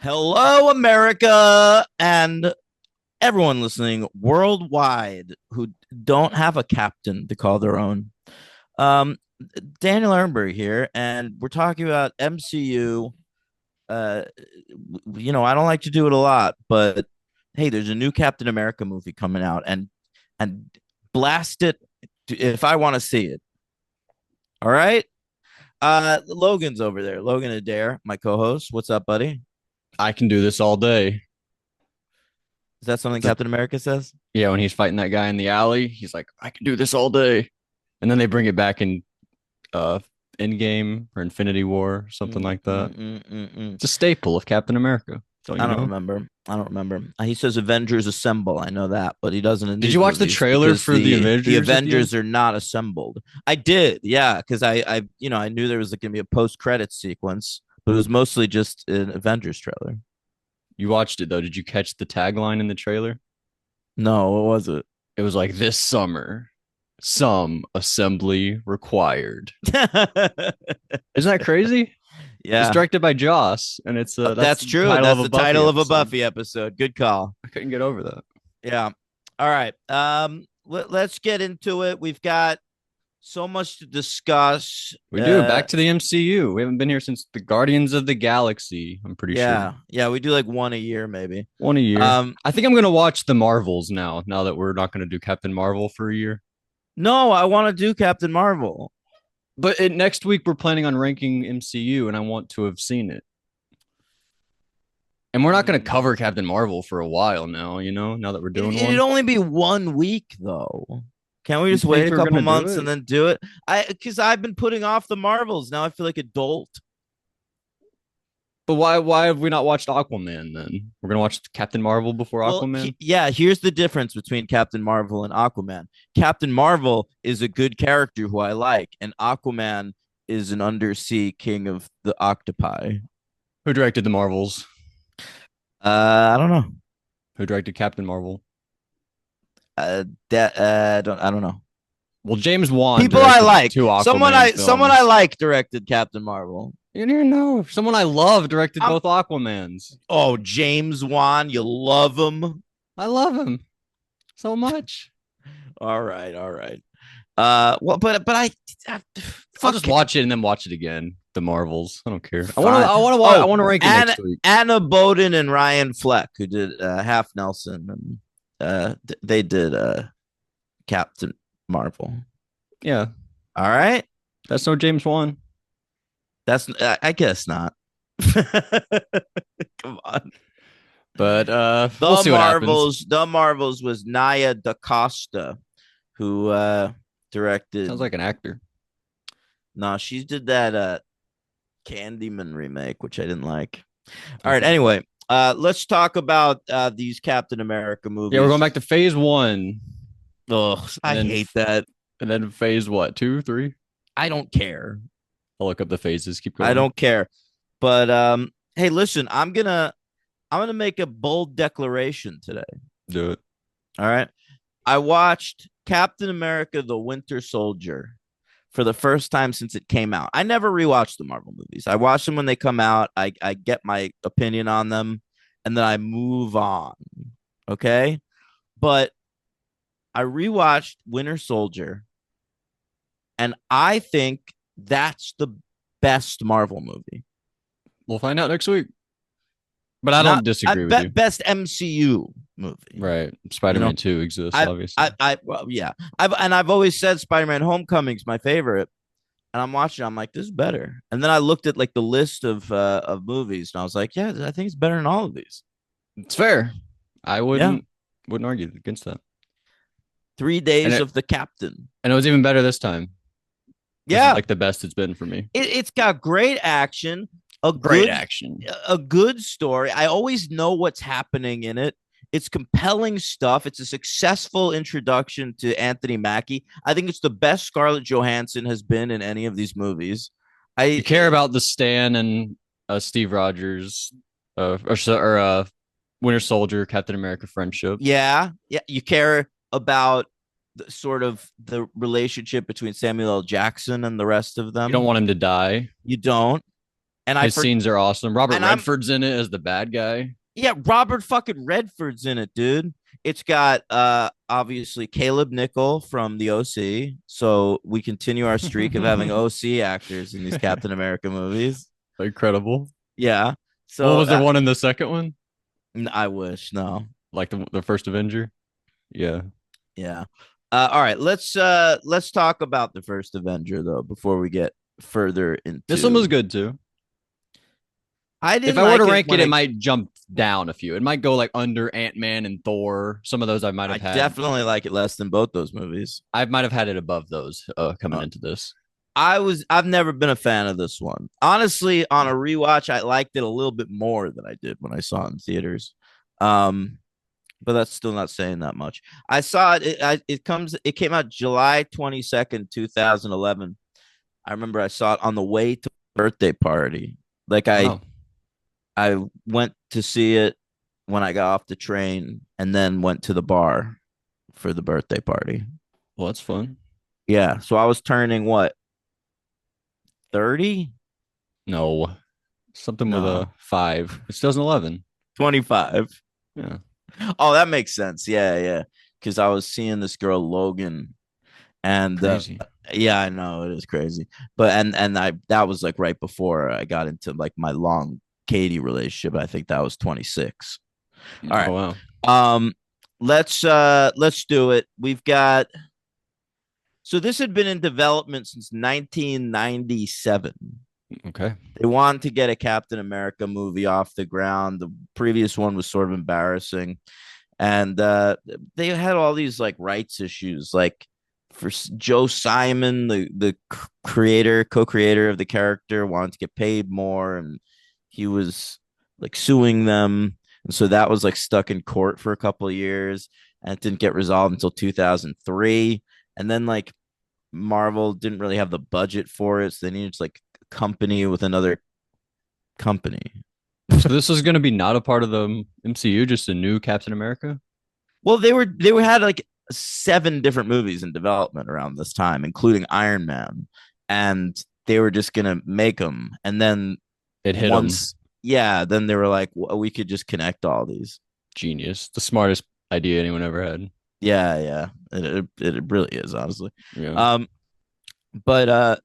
Hello, America, and everyone listening worldwide who don't have a captain to call their own. Um, Daniel Ehrenberg here, and we're talking about MCU. Uh, I don't like to do it a lot, but hey, there's a new Captain America movie coming out, and blast it if I want to see it. All right. Logan's over there. Logan Adair, my co-host. What's up, buddy? I can do this all day. Is that something The- Captain America says? yeah, when he's fighting that guy in the alley, he's like, I can do this all day. And then they bring it back in uh Endgame or Infinity War, something Mm, like mm, that. mm, mm, mm. It's a staple of Captain America. Don't I you don't know? remember. I don't remember. He says Avengers assemble. I know that, but he doesn't in Did these you watch the movies trailer because for the the Avengers at the end? Avengers are not assembled. I did, yeah, because I knew there was going to be a post credit sequence, but it was mostly just an Avengers trailer. You watched it though. Did you catch the tagline in the trailer? No, what was it? It was like this summer, some assembly required. Isn't that crazy? It's Yeah, directed by Joss, and it's that's that's the true. title of That's a the Buffy title of a episode. Buffy episode. Good call. I couldn't get over that. Yeah. All right. Let's get into it. We've got so much to discuss. We do. Back to the MCU. We haven't been here since the Guardians of the Galaxy, I'm pretty sure. Yeah, we do like one a year, maybe. One a year. Um, I think I'm going to watch the Marvels now that we're not going to do Captain Marvel for a year. no, I want to do Captain Marvel. But next week, we're planning on ranking MCU, and I want to have seen it. And we're not going to cover Captain Marvel for a while now that we're doing It'd one. only be 1 week though. Can't we You just wait think a we're going couple to do months it? and then do it? Because I've been putting off the Marvels. Now I feel like a dolt. But why have we not watched Aquaman then? We're going to watch Captain Marvel before Well, Aquaman? yeah, here's the difference between Captain Marvel and Aquaman. Captain Marvel is a good character who I like, and Aquaman is an undersea king of the octopi. Who directed the Marvels? I don't know. Who directed Captain Marvel? I don't know. Well, James Wan People I directed like. two Aquaman Someone I films. like directed Captain Marvel. You never know. Someone I love directed I'm, both Aquamans. oh, James Wan, you love him. I love him so much. All right, all right. Well, but I I'll fuck just it. watch it and then watch it again. The Marvels. I don't care. I Fine. want to. I want to. I Oh, want to rank it Anna next week. Anna Boden and Ryan Fleck, who did Half Nelson, and they did Captain Marvel. Yeah, All right, that's no James Wan. that's I guess not. Come on. But we'll see what happens. The Marvels was Naya DaCosta, who directed. Sounds like an actor. No, she did that Candyman remake, which I didn't like. All right, Okay. anyway, let's talk about these Captain America movies. Yeah, we're going back to Phase One, Oh, I then hate that. and then Phase what? Two, three? I don't care. I'll look up the phases. Keep going. I don't care. But hey, listen, I'm gonna make a bold declaration today. Do it. All right. I watched Captain America the Winter Soldier for the first time since it came out. I never rewatched the Marvel movies. I watch them when they come out. I get my opinion on them and then I move on. Okay. But I rewatched Winter Soldier and I think that's the best Marvel movie. We'll find out next week. But I don't disagree with you. Best MCU movie. Right. Spider-Man You know, 2 exists, obviously. well, yeah. I've always said Spider-Man Homecoming's my favorite. And I'm watching, I'm like, this is better. And then I looked at like the list of movies and I was like, yeah, I think it's better than all of these. It's fair. I Yeah. wouldn't argue against that. 3 days of the Captain. And it was even better this time. This is Yeah. like the best it's been for me. It's got great action, Great action. a good story. I always know what's happening in it. It's compelling stuff. It's a successful introduction to Anthony Mackie. I think it's the best Scarlett Johansson has been in any of these movies. You care about the Stan and Steve Rogers, or Winter Soldier, Captain America friendship. Yeah, you care about sort of the relationship between Samuel L. Jackson and the rest of them. You don't want him to die. You don't. And I His for scenes are awesome. Robert and I'm Redford's in it as the bad guy. Yeah, Robert fucking Redford's in it, dude. It's got obviously Caleb Nickel from the OC. So we continue our streak of having OC actors in these Captain America movies. Incredible. Yeah. Well, So was there one in the second one? I wish no. Like the first Avenger? Yeah. Yeah. All right, let's talk about the first Avenger though before we get further This one was into. good too. I If didn't I were to like it rank it, when it it might jump down a few. It might go like under Ant-Man and Thor. Some of those I might I have had. definitely like it less than both those movies. I might have had it above those coming Uh, into this. I've never been a fan of this one. Honestly, on a rewatch, I liked it a little bit more than I did when I saw it in theaters. Um, but that's still not saying that much. I saw it. It came out July 22nd, 2011. I remember I saw it on the way to a birthday party. Like Wow. I went to see it when I got off the train, and then went to the bar for the birthday party. Well, that's fun. Yeah, so I was turning what, 30? No, something with a No, five. It's 2011. 25. Yeah. Oh, that makes sense. Yeah, yeah. Because I was seeing this girl Logan, and Crazy. yeah, I know it is crazy. But and I that was like right before I got into like my long Katie relationship. I think that was 26. All Oh right. wow. Um, let's do it. We've got So this had been in development since 1997. Okay. They wanted to get a Captain America movie off the ground. The previous one was sort of embarrassing, and they had all these like rights issues, like for Joe Simon, the creator, co-creator of the character, wanted to get paid more, and he was like suing them, and so that was like stuck in court for a couple of years, and it didn't get resolved until 2003, and then like Marvel didn't really have the budget for it, so they needed like a company with another company. So this is going to be not a part of the MCU, just a new Captain America. Well, they were had like seven different movies in development around this time, including Iron Man, and they were just gonna make them. And then It hit him. once, yeah, then they were like, well, we could just connect all these. Genius. The smartest idea anyone ever had. Yeah, yeah, it really is honestly. Yeah. Um, but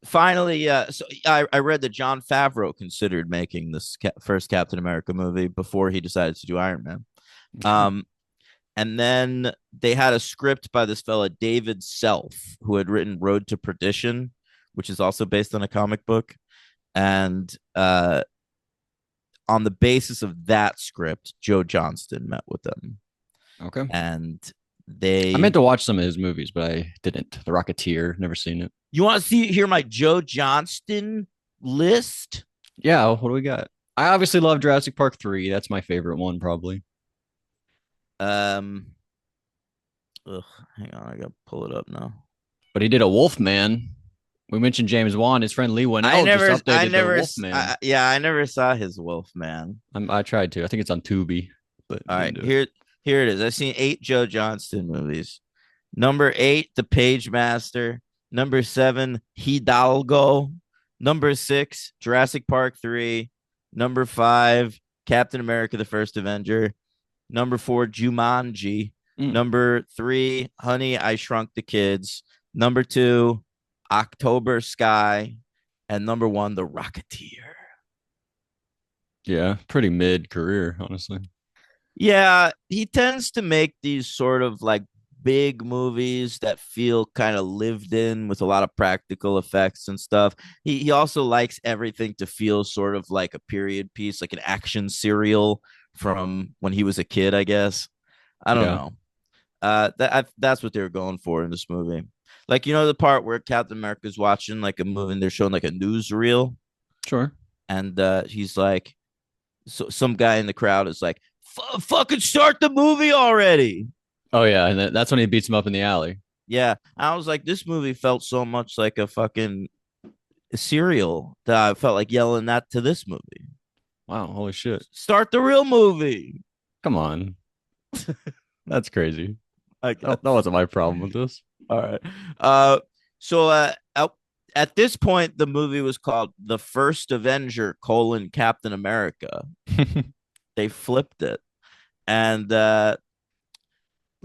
finally, so I read that John Favreau considered making this first Captain America movie before he decided to do Iron Man. Okay. Um, And then they had a script by this fella, David Self, who had written Road to Perdition, which is also based on a comic book. And on the basis of that script, Joe Johnston met with them. Okay. And I meant they, to watch some of his movies, but I didn't. The Rocketeer, never seen it. you want to hear my Joe Johnston list? Yeah, what do we got? I obviously love Jurassic Park 3. That's my favorite one, probably. Um, ugh, hang on, I gotta pull it up now. But he did a Wolfman. We mentioned James Wan. His friend Lee Winnell just I updated the never, Wolfman. yeah, I never saw his Wolf Man. I tried to. I think it's on Tubi, but All didn't right, do it. here it is. I've seen 8 Joe Johnston movies. Number 8, The Page Master. Number 7, Hidalgo. Number 6, Jurassic Park 3. Number 5, Captain America: The First Avenger. Number 4, Jumanji. Mm. Number 3, Honey, I Shrunk the Kids. Number 2, October Sky. And number 1, The Rocketeer. Yeah, pretty mid career, honestly. Yeah, he tends to make these sort of like big movies that feel kind of lived in with a lot of practical effects and stuff. He also likes everything to feel sort of like a period piece, like an action serial from when he was a kid, I guess. I don't Yeah, know. That's what they were going for in this movie. Like, the part where Captain America's watching like a movie and they're showing like a newsreel, sure. and he's like, so some guy in the crowd is like, fucking start the movie already. Oh yeah, and that's when he beats him up in the alley. Yeah, I was like, this movie felt so much like a fucking serial that I felt like yelling that to this movie. Wow, holy shit! Start the real movie. Come on, that's crazy. I That guess. wasn't my problem with this. All right. Uh, so at this point, the movie was called The First Avenger: Captain America. They flipped it, and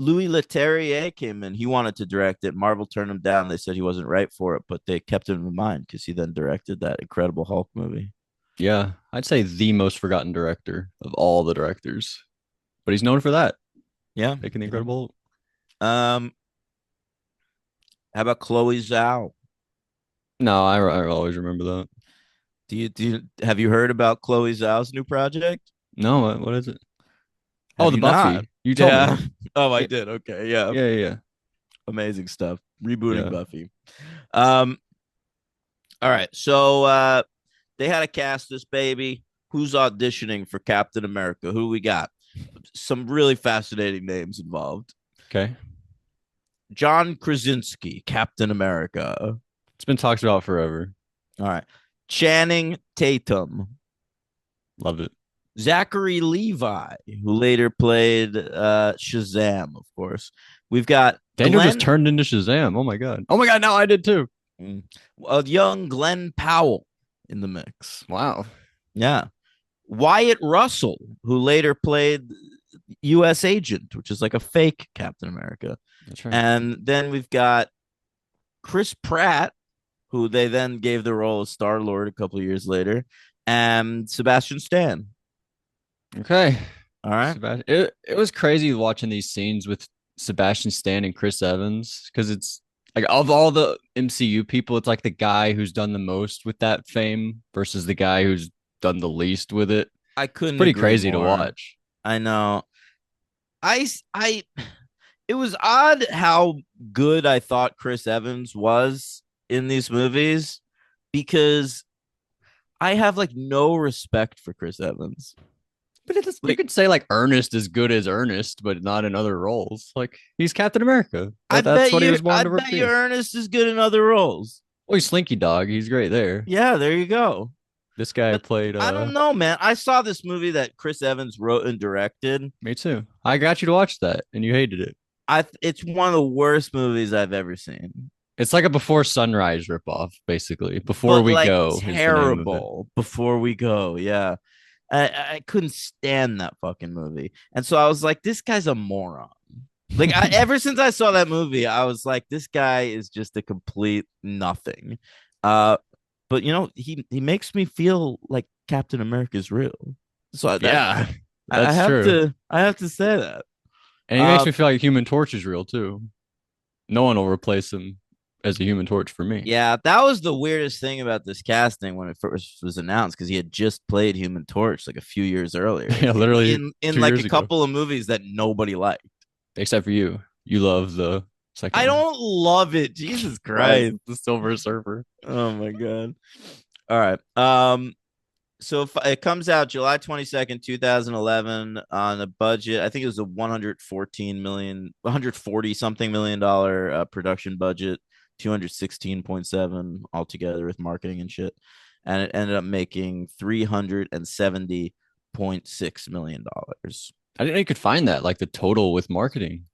Louis Leterrier came in. He wanted to direct it. Marvel turned him down. They said he wasn't right for it, but they kept him in mind because he then directed that Incredible Hulk movie. Yeah, I'd say the most forgotten director of all the directors, but he's known for that, Yeah, making the yeah. Incredible. Um, how about Chloe Zhao? No, I always remember that. Do you have you heard about Chloe Zhao's new project? No, what is it? Oh, Have the you not? Buffy. You told me. Yeah. Oh, I Yeah, did. Okay. Yeah. yeah, yeah, Amazing stuff. Rebooting yeah. Buffy. Um. All right. So they had to cast this baby. Who's auditioning for Captain America? Who we got? Some really fascinating names involved. Okay, John Krasinski, Captain America. it's been talked about forever. All right. Channing Tatum. Love it. Zachary Levi, who later played Shazam, of course. We've got Daniel just Glenn, turned into Shazam. Oh my god. Oh my god. Now I did too. a young Glenn Powell in the mix. Wow. Yeah. Wyatt Russell, who later played U.S. Agent, which is like a fake Captain America. That's right. And then we've got Chris Pratt, who they then gave the role of Star Lord a couple of years later, and Sebastian Stan. Okay. All right. Sebastian. It was crazy watching these scenes with Sebastian Stan and Chris Evans because it's like of all the MCU people, it's like the guy who's done the most with that fame versus the guy who's done the least with it. I It's couldn't pretty agree crazy to more. watch. I know. I it was odd how good I thought Chris Evans was in these movies because I have like no respect for Chris Evans. But you Like could say like Ernest is good as Ernest, but not in other roles. Like he's Captain America. That's what he was I born to bet you be. Ernest is good in other roles. Well, he's Slinky Dog. He's great there. Yeah, there you go. This guy But played I don't know, man. I saw this movie that Chris Evans wrote and directed. me too. I got you to watch that and you hated it. It's one of the worst movies I've ever seen. It's like a Before Sunrise ripoff, basically. Before But We like Go is the name of it. terrible before we go. Yeah. I couldn't stand that fucking movie. And so I was like, this guy's a moron. Like ever since I saw that movie, I was like, this guy is just a complete nothing. Uh, but he makes me feel like Captain America is real. So that Yeah, I that's have true. to say that. And he makes Um, me feel like Human Torch is real too. No one will replace him as a Human Torch for me. yeah, that was the weirdest thing about this casting when it first was announced because he had just played Human Torch like a few years earlier Yeah, literally in two like a years ago. couple of movies that nobody liked. Except for you. You love the second I one. don't love it. Jesus Right. Christ. The Silver Surfer. Oh my god. All right. So if it comes out July 22nd, 2011 on a budget, I think it was a 114 million, 140 something million-dollar production budget, 216.7 altogether with marketing and shit. And it ended up making $370.6 million. I didn't know you could find that, like the total with marketing.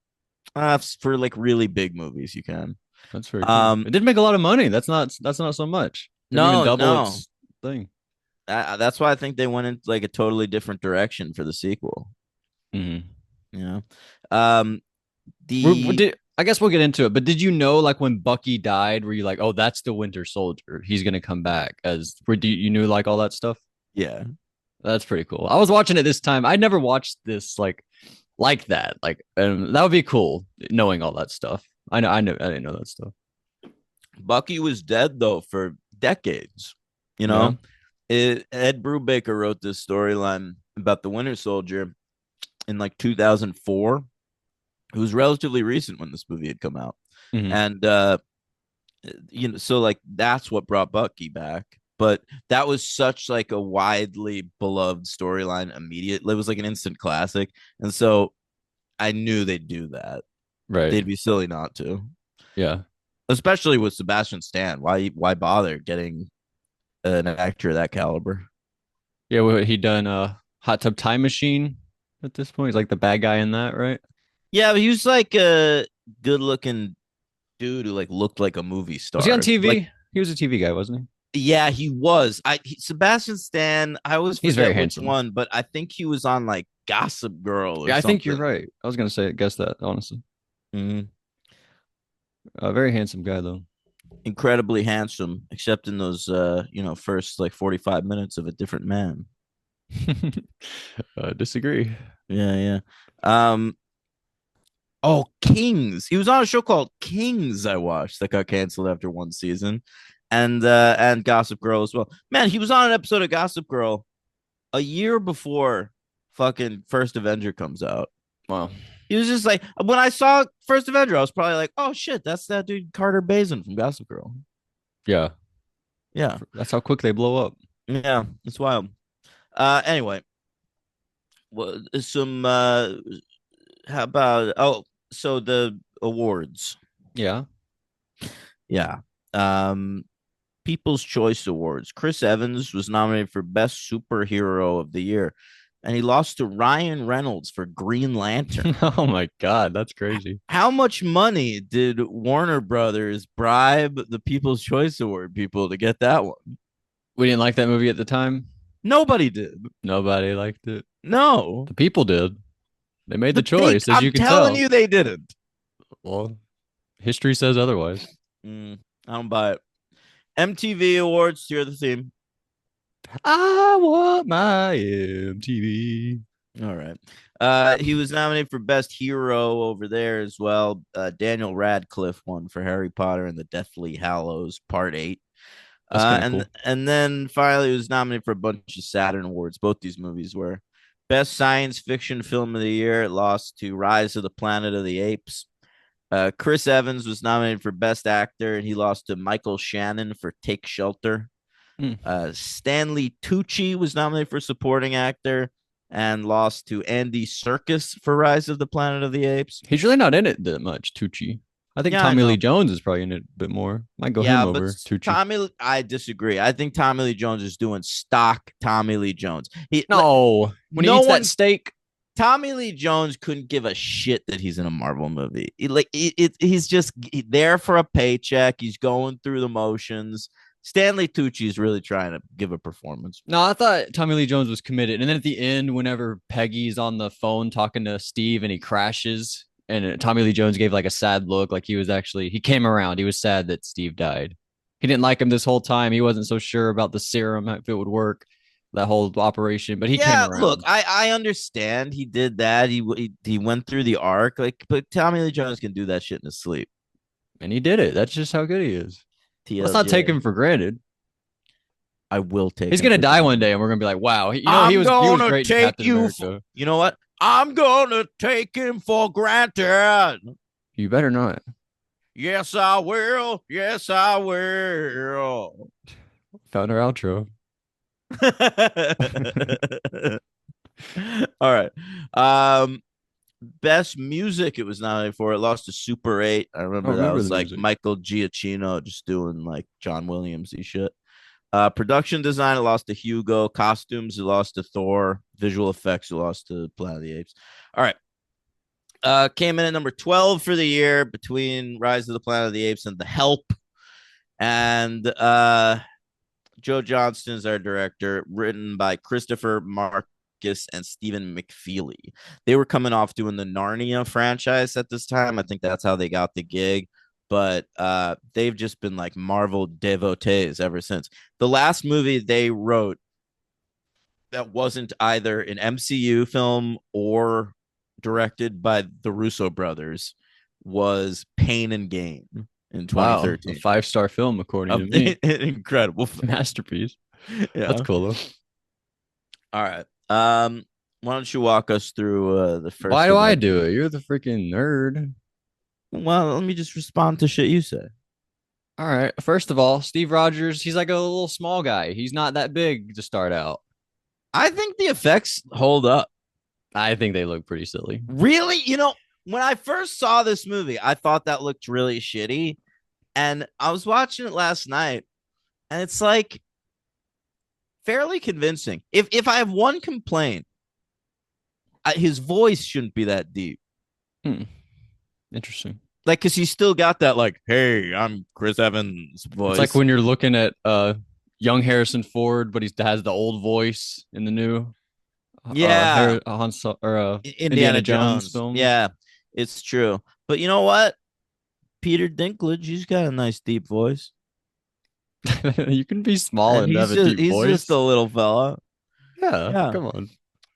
For like really big movies, you can. That's very cool. Um, It did make a lot of money. That's not so much. Didn't even no, double no. its thing. That's why I think they went in like a totally different direction for the sequel. Mm-hmm. You know, um, the I guess we'll get into it, but did you know, like when Bucky died, were you like, oh, that's the Winter Soldier? He's gonna come back as? You knew like all that stuff? yeah, That's pretty cool. I was watching it this time. I never watched this like that. Like, that would be cool knowing all that stuff. I didn't know that stuff. Bucky was dead though for decades. You Yeah. know, Ed Brubaker wrote this storyline about the Winter Soldier in like 2004. It was relatively recent when this movie had come out, Mm-hmm. and so like that's what brought Bucky back. But that was such like a widely beloved storyline immediately. It was like an instant classic. And so I knew they'd do that. Right. They'd be silly not to. Yeah. Especially with Sebastian Stan. Why bother getting an actor of that caliber? Yeah. What he done? Hot Tub Time Machine. At this point, he's like the bad guy in that, right? Yeah, but he was like a good looking dude who like looked like a movie Was he on star. Like TV? He was a TV guy, wasn't he? Yeah, he was. Sebastian Stan. I always He's very forget which handsome. one, but I think he was on like Gossip Girl or Yeah, I think you're something. right. I was gonna say guess that honestly. Mhm. A very handsome guy though. Incredibly handsome, except in those first like 45 minutes of a different man. Disagree. Yeah, yeah. Um, oh, Kings. He was on a show called Kings I watched that got canceled after one season. And Gossip Girl as well. Man, he was on an episode of Gossip Girl a year before fucking First Avenger comes out. Wow. He was just like when I saw First Avenger, I was probably like, "Oh shit, that's that dude Carter Bazin from Gossip Girl." Yeah, Yeah, that's how quick they blow up. yeah, it's wild. Anyway, some how about so the awards? Yeah. Yeah, um, People's Choice Awards. Chris Evans was nominated for Best Superhero of the Year, and he lost to Ryan Reynolds for Green Lantern. Oh my God, that's crazy. How much money did Warner Brothers bribe the People's Choice Award people to get that one? We didn't like that movie at the time. Nobody did. Nobody liked it. No. The people did. They made the They choice, as I'm you can telling tell. you they didn't. Well, history says otherwise. I don't buy it. MTV Awards, hear the theme. I want my MTV. All right. He was nominated for Best Hero over there as well. Daniel Radcliffe won for Harry Potter and the Deathly Hallows Part 8. That's kind of And cool. and then finally he was nominated for a bunch of Saturn Awards. Both these movies were Best Science Fiction Film of the Year. It lost to Rise of the Planet of the Apes. Chris Evans was nominated for Best Actor, and he lost to Michael Shannon for Take Shelter. Hmm. Stanley Tucci was nominated for Supporting Actor and lost to Andy Serkis for Rise of the Planet of the Apes. He's really not in it that much, Tucci. I think Yeah, I Tommy Lee know. Jones is probably in it a bit more. Might go him Yeah, but over Tucci. I disagree. I think Tommy Lee Jones is doing stock Tommy Lee Jones. No, when he No eats that one, steak. Tommy Lee Jones couldn't give a shit that he's in a Marvel movie. He's just there for a paycheck. He's going through the motions. Stanley Tucci is really trying to give a performance. No, I thought Tommy Lee Jones was committed. And then at the end, whenever Peggy's on the phone talking to Steve and he crashes, and Tommy Lee Jones gave like a sad look, like he came around. He was sad that Steve died. He didn't like him this whole time. He wasn't so sure about the serum, if it would work, that whole operation, but he came Yeah, look, around I understand he did that. He went through the arc, like, but Tommy Lee Jones can do that shit in his sleep. and he did it. That's just how good he is. Let's not take TLJ. him for granted. I will take He's him gonna for die granted. one day, and we're gonna be like, wow, I'm he was gonna great in take Captain you for, America. you know what? I'm gonna take him for granted. You better not. Yes, I will. Yes, I will. Found our outro. All right. Um, Best music it was nominated for. It lost to Super 8. I I remember that remember was the like music. Michael Giacchino just doing like John Williams shit. Production design, it lost to Hugo. Costumes, it lost to Thor. Visual effects, it lost to Planet of the Apes. All right. Came in at number 12 for the year between Rise of the Planet of the Apes and The Help. And Joe Johnston is our director, written by Christopher Marcus and Stephen McFeely. They were coming off doing the Narnia franchise at this time. I think that's how they got the gig. But they've just been like Marvel devotees ever since. The last movie they wrote that wasn't either an MCU film or directed by the Russo brothers was Pain and Gain in Wow, a 2013. 5-star film according to An me. incredible film. Masterpiece. That's Yeah. cool though. All right. Why don't you walk us through the Why first do I do Avenger? it? You're the freaking nerd. Well, let me just respond to shit you say. All right. First of all, Steve Rogers, he's like a little small guy. He's not that big to start out. I think the effects hold up. I think they look pretty silly. Really? When I first saw this movie, I thought that looked really shitty. And I was watching it last night, and it's like fairly convincing. If I have one complaint, his voice shouldn't be that deep. Hmm. Interesting. Like, cause he's still got that like, "Hey, I'm Chris Evans" It's like voice. when you're looking at young Harrison Ford, but he has the old voice in the new Yeah, Indiana Indiana Jones Jones. films. Yeah, it's true. But you know what? Peter Dinklage, he's got a nice deep voice, You can be small and and have a deep he's just a voice. little fella. Yeah, Yeah. come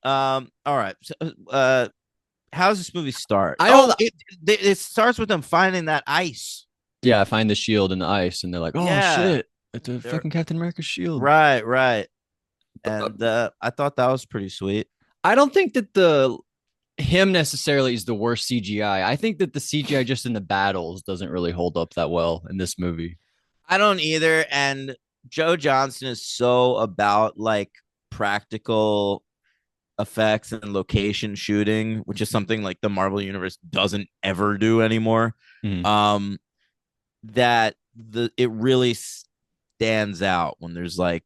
on. All right. So, how does this movie start? I don't. Oh, it starts with them finding that ice. Yeah, I find the shield in the ice, and they're like, "Oh Yeah. shit, it's a They're fucking Captain America shield." right, right. And I thought that was pretty sweet. I don't think that the him necessarily is the worst CGI. I think that the CGI just in the battles doesn't really hold up that well in this movie. I don't either. And Joe Johnston is so about like practical effects and location shooting, which is something like the Marvel universe doesn't ever do anymore. Mhm. Um, that it really stands out when there's like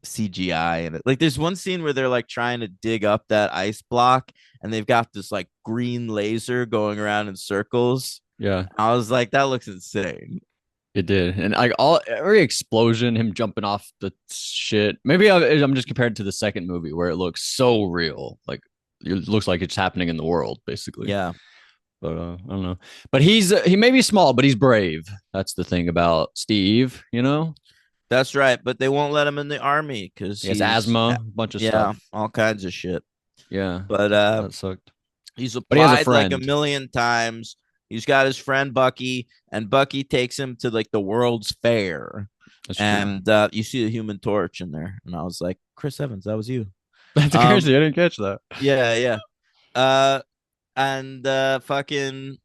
CGI in it. Like there's one scene where they're like trying to dig up that ice block and they've got this like green laser going around in circles. Yeah, I was like, that looks insane. it did, and like all every explosion, him jumping off the shit. Maybe I'm just compared to the second movie where it looks so real, like it looks like it's happening in the world, basically. Yeah, But I don't know. But he may be small, but he's brave. That's the thing about Steve. You know, that's right. But they won't let him in the army because he has asthma, a bunch of yeah, stuff. all kinds of shit. Yeah, But that sucked. he's But he has a applied like a friend. million times. He's got his friend Bucky, and Bucky takes him to like the World's Fair. That's true. And you see the Human Torch in there. And I was like, Chris Evans, that was you. That's Um, crazy. I didn't catch that. yeah, yeah. Uh, and fucking,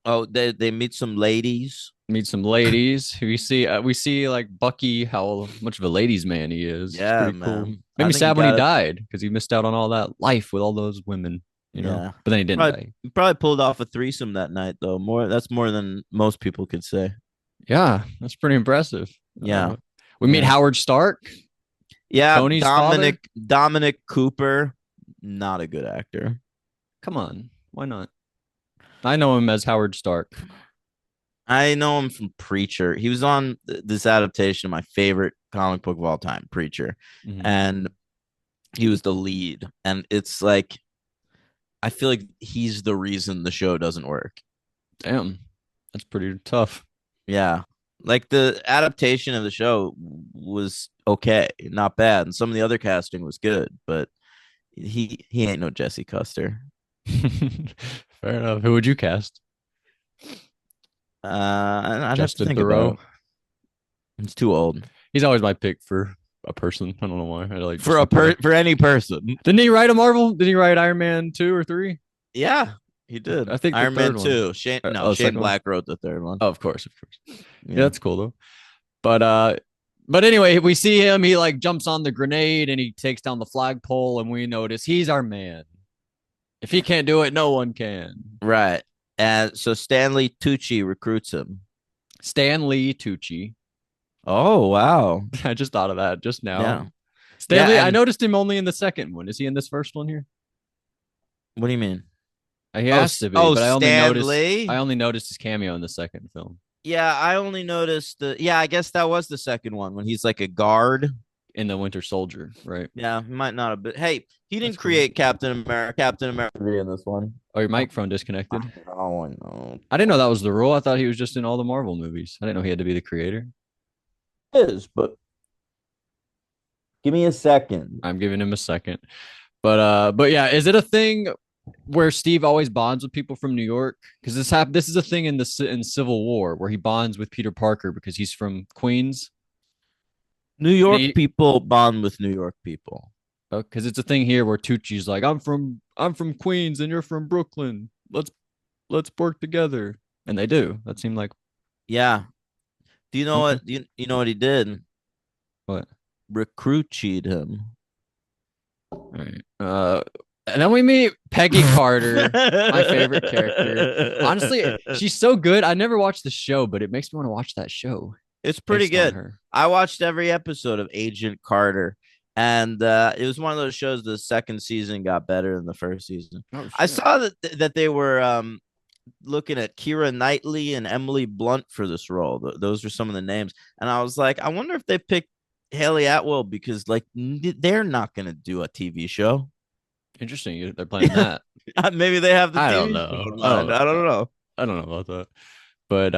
oh, they meet some ladies. Meet some ladies. We see like Bucky, how much of a ladies' man he is. It's Yeah, pretty cool. man. Made I me think he sad when he got it. died because he missed out on all that life with all those women. You know, Yeah. but then he didn't die. Probably pulled off a threesome that night, though. That's more than most people could say. Yeah, that's pretty impressive. Yeah. We meet Yeah. Howard Stark, Yeah, Tony's father. Dominic Cooper, not a good actor. Come on, why not? I know him as Howard Stark. I know him from Preacher. He was on this adaptation of my favorite comic book of all time, Preacher, Mhm. and he was the lead. And it's like I feel like he's the reason the show doesn't work. Damn, that's pretty tough. Yeah. Like the adaptation of the show was okay, not bad. And some of the other casting was good, but he ain't no Jesse Custer. Fair enough. Who would you cast? I'd have to Justin think about Thoreau. it. It's too old He's always my pick for a person. I don't know why. I like Justin Thoreau. for any person. Didn't he write a Marvel? Did he write Iron Man 2 or 3? Yeah, he did. I think the Iron Man third one. 2. Shane Second one. Black wrote the third one. Oh, of course, of course. Yeah, Yeah. that's cool though. But anyway, we see him. He like jumps on the grenade and he takes down the flagpole, and we notice he's our man. If he can't do it, no one can. Right. And so Stanley Tucci recruits him. Stan Lee Tucci. Oh, wow. I just thought of that just now. Yeah. Yeah, Stanley, I and noticed him only in the second one. Is he in this first one here? what do you mean? He has to be, but Stan Lee. I only noticed his cameo in the second film Yeah, I only noticed I guess that was the second one when he's like a guard. in the Winter Soldier, right? Yeah, he might not have been. Hey, he That's didn't cool. create Captain America. Captain America in this one. Oh, your microphone disconnected. Oh, I know. I didn't know that was the rule. I thought he was just in all the Marvel movies. I didn't know he had to be the creator. Is, but give me a second. I'm giving him a second. But yeah, is it a thing where Steve always bonds with people from New York? Because this is a thing in Civil War where he bonds with Peter Parker because he's from Queens. New And York people bond with New York people. because it's a thing here where Tucci's like, I'm from Queens and you're from Brooklyn. Let's work together. And they do. That seemed like Yeah. Do you know okay. what you know what he did? What? Recruit cheat him. All right. And then we meet Peggy Carter, my favorite character. Honestly, she's so good. I never watched the show, but it makes me want to watch that show It's pretty based on good. her. I watched every episode of Agent Carter, and it was one of those shows. The second season got better than the first season. Oh I shit. saw that they were looking at Keira Knightley and Emily Blunt for this role. Those are some of the names, and I was like, I wonder if they picked Haley Atwell because like they're not going to do a TV show. Interesting. They're planning that. Maybe they have the I don't TV show know. in mind. I don't know. I don't know about that. But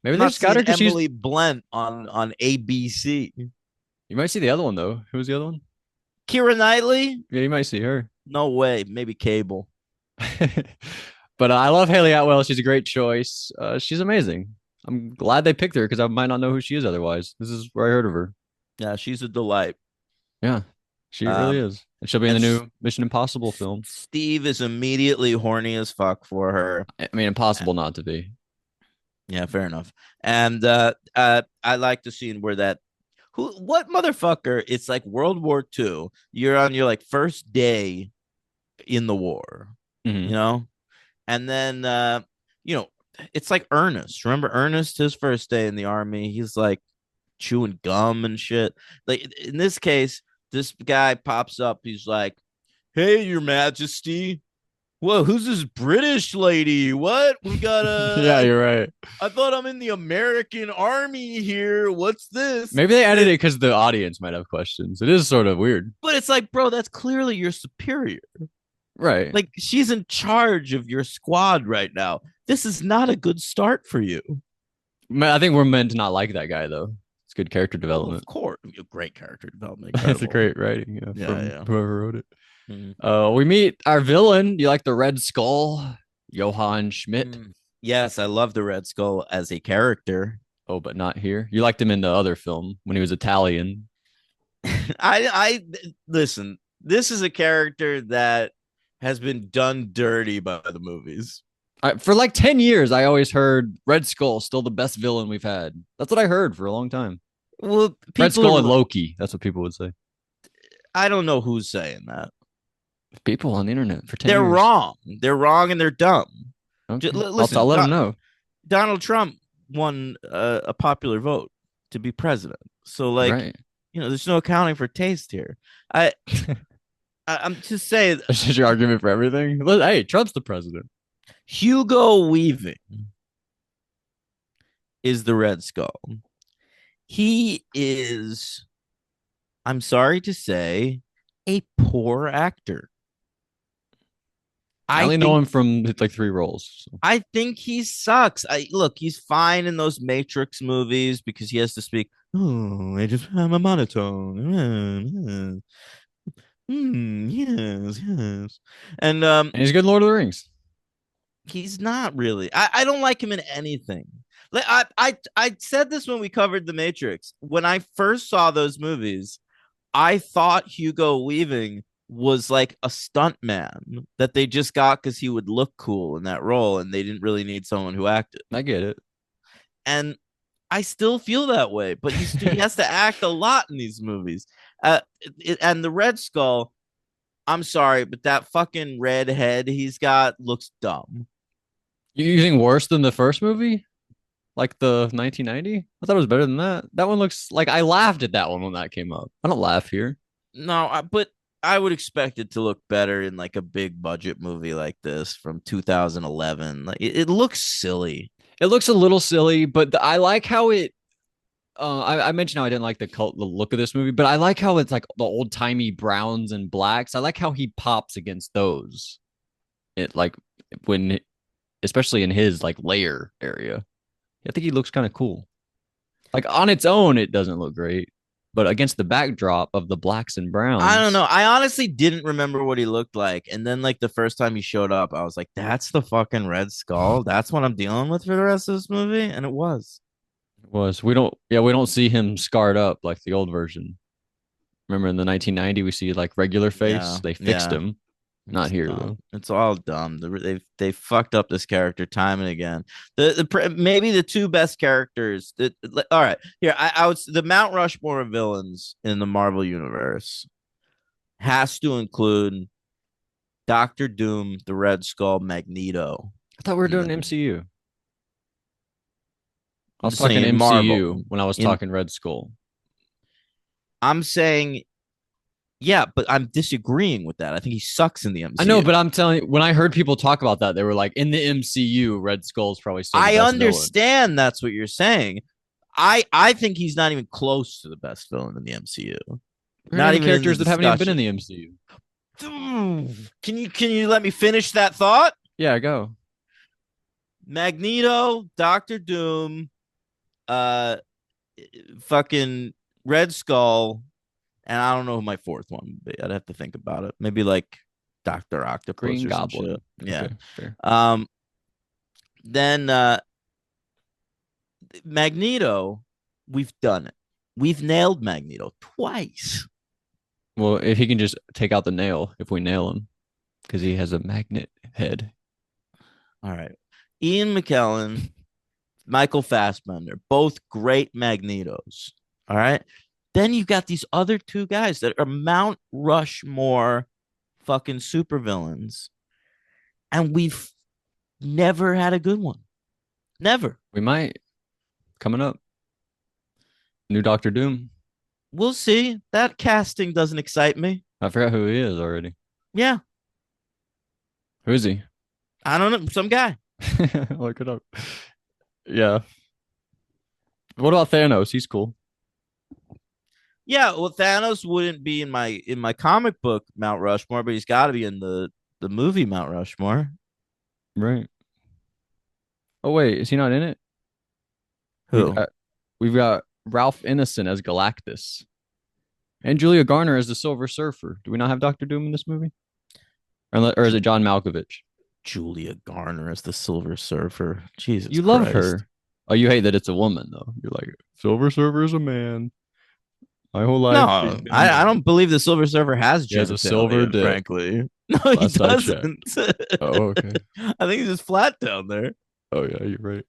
maybe I'm they not just got seeing her because she's. Emily Blunt on ABC. You might see the other one though. Who was the other one? Keira Knightley? Yeah, you might see her. No way. Maybe Cable. But I love Haley Atwell. She's a great choice. She's amazing. I'm glad they picked her because I might not know who she is otherwise. This is where I heard of her. Yeah, she's a delight. Yeah, she really Um, is. And she'll be in the and new Mission Impossible film. Steve is immediately horny as fuck for her. I mean, impossible not to be. Yeah, fair enough. And I like the scene where that what motherfucker? It's like World War II. You're on your like first day in the war, you Hmm. know, and then you know, it's like Ernest. Remember Ernest? His first day in the army, he's like chewing gum and shit. Like in this case, this guy pops up. He's like, "Hey, Your Majesty." Whoa, who's this British lady? What? We got Yeah, a you're right. I thought I'm in the American army here. What's this? Maybe they added it because the audience might have questions. It is sort of weird. But it's like, bro, that's clearly your superior. Right. Like she's in charge of your squad right now. This is not a good start for you. I think we're meant to not like that guy though. It's good character Well, of development. course, great character development, It's a incredible. great writing, yeah, Yeah, from yeah. whoever wrote it. Mhm. We meet our villain. You like the Red Skull, Johann Schmidt. Mm. Yes, I love the Red Skull as a character. Oh, but not here. You liked him in the other film when he was Italian. I listen. This is a character that has been done dirty by the movies. For like 10 years, I always heard Red Skull still the best villain we've had. That's what I heard for a long time. Well, Red people Skull and are. Loki. That's what people would say. I don't know who's saying that. People on the internet for 10 They're years. wrong. They're wrong and they're dumb. Okay. I'll Listen, let them know. Donald Trump won a popular vote to be president. So, like, Right. there's no accounting for taste here. I, I'm just saying, That's just your argument for everything. Hey, Trump's the president. Hugo Weaving is the Red Skull. He is, I'm sorry to say, a poor actor. I I only know think him from like three roles. So. I think he sucks. He's fine in those Matrix movies because he has to speak. Oh, I just have a monotone. Yes, yes. And And he's good in Lord of the Rings. he's not really. I don't like him in anything. Like I said this when we covered the Matrix. When I first saw those movies, I thought Hugo Weaving was like a stunt man that they just got because he would look cool in that role and they didn't really need someone who acted. I get it. And I still feel that way, but he has to act a lot in these movies. And the Red Skull, I'm sorry, but that fucking red head he's got looks dumb. You think worse than the first movie? Like the 1990? I thought it was better than that. That one looks like I laughed at that one when that came up. I don't laugh here. No, but I would expect it to look better in like a big budget movie like this from 2011. Like it looks silly. It looks a little silly, but I like how it. I mentioned how I didn't like the look of this movie, but I like how it's like the old timey browns and blacks. I like how he pops against those. It like when, especially in his like layer area. I think he looks kind of cool. Like on its own, it doesn't look great, but against the backdrop of the blacks and I don't know. browns, I honestly didn't remember what he looked like. And then like the first time he showed up, I was like, that's the fucking Red Skull. That's what I'm dealing with for the rest of this movie. And it was. was we don't see him scarred up like the old version. Remember in the 1990 we see like regular face. Yeah. They fixed Yeah. him. Not It's here dumb. though. It's all dumb. They fucked up this character time and again. Maybe the two best characters. All right, here I would the Mount Rushmore of villains in the Marvel universe has to include Doctor Doom, the Red Skull, Magneto. I thought we were And doing then MCU. I I'm was just talking saying in Marvel. MCU when I was In talking Red Skull. I'm saying Yeah, but I'm disagreeing with that. I think he sucks in the I know, MCU. but I'm telling you, when I heard people talk about that, they were like, in the MCU, Red Skull's probably still the I best villain. understand that's what you're saying. I think he's not even close to the best villain in the MCU. There aren't Not any even in the characters that haven't even been in discussion. the MCU. Can you let me finish that thought? Yeah, go. Magneto, Doctor Doom, uh, fucking Red Skull, and I don't know who my fourth one would be. I'd have to think about it. Maybe like Doctor Octopus Green or some shit. Goblin. Yeah. Okay, fair. Um. Then Magneto, we've done it. We've nailed Magneto twice. Well, if he can just take out the nail, if we nail him, because he has a magnet head. All right. Ian McKellen, Michael Fassbender, both great Magnetos. All right. Then you've got these other two guys that are Mount Rushmore fucking supervillains. And we've never had a good one. Never. We might coming up. New Doctor Doom. We'll see. That casting doesn't excite me. I forgot who he is already. Yeah. Who is he? I don't know. Some guy. Look it up. Yeah. What about Thanos? He's cool. Yeah, well, Thanos wouldn't be in my comic book Mount Rushmore, but he's got to be in the movie Mount Rushmore. Right. Oh wait, is he not in it? We've Who? got we've got Ralph Ineson as Galactus and Julia Garner as the Silver Surfer. Do we not have Doctor Doom in this movie? Or is it John Malkovich? Julia Garner as the Silver Surfer. Jesus You love Christ. her. Oh, you hate that it's a woman though. You're like Silver Surfer is a man. My whole life he's No, been a I man. don't believe the Silver Surfer has He has a silver genitalia, dick. frankly. No, he Last I checked. doesn't. Oh, okay. I think he's just flat down there. Oh yeah, you're right.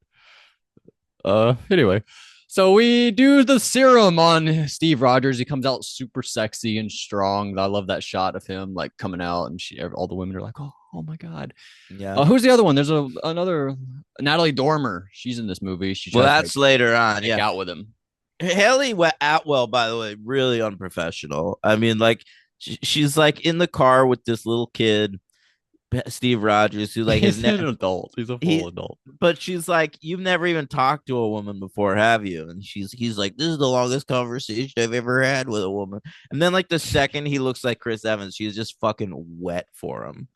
Anyway, so we do the serum on Steve Rogers. He comes out super sexy and strong. I love that shot of him like coming out, and all the women are like, oh my god. Yeah. Who's the other one? There's another Natalie Dormer. She's in this movie. She Well, tries to like that's later on. make Yeah. out with him. Haley Atwell, by the way, really unprofessional. I mean, like, she's like in the car with this little kid, Steve Rogers, who like He's an adult. He's a full he, adult. but she's like, you've never even talked to a woman before, have you? And he's like, this is the longest conversation I've ever had with a woman. And then like the second he looks like Chris Evans, she's just fucking wet for him.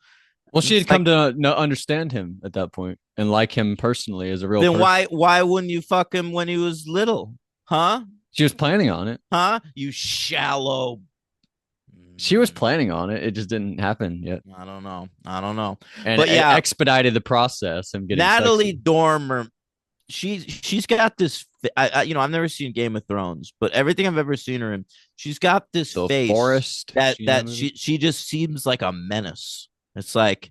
Well, she It's had come like, to understand him at that point and like him personally as a real then person. why wouldn't you fuck him when he was little? Huh? She was planning on it. Huh? You shallow. She was planning on it. It just didn't happen yet. I don't know. I don't know. And But it yeah, expedited the process of getting Natalie sexy. Dormer, she's got this. I've never seen Game of Thrones, but everything I've ever seen her in, she's got this The face forest. that she just seems like a menace. It's like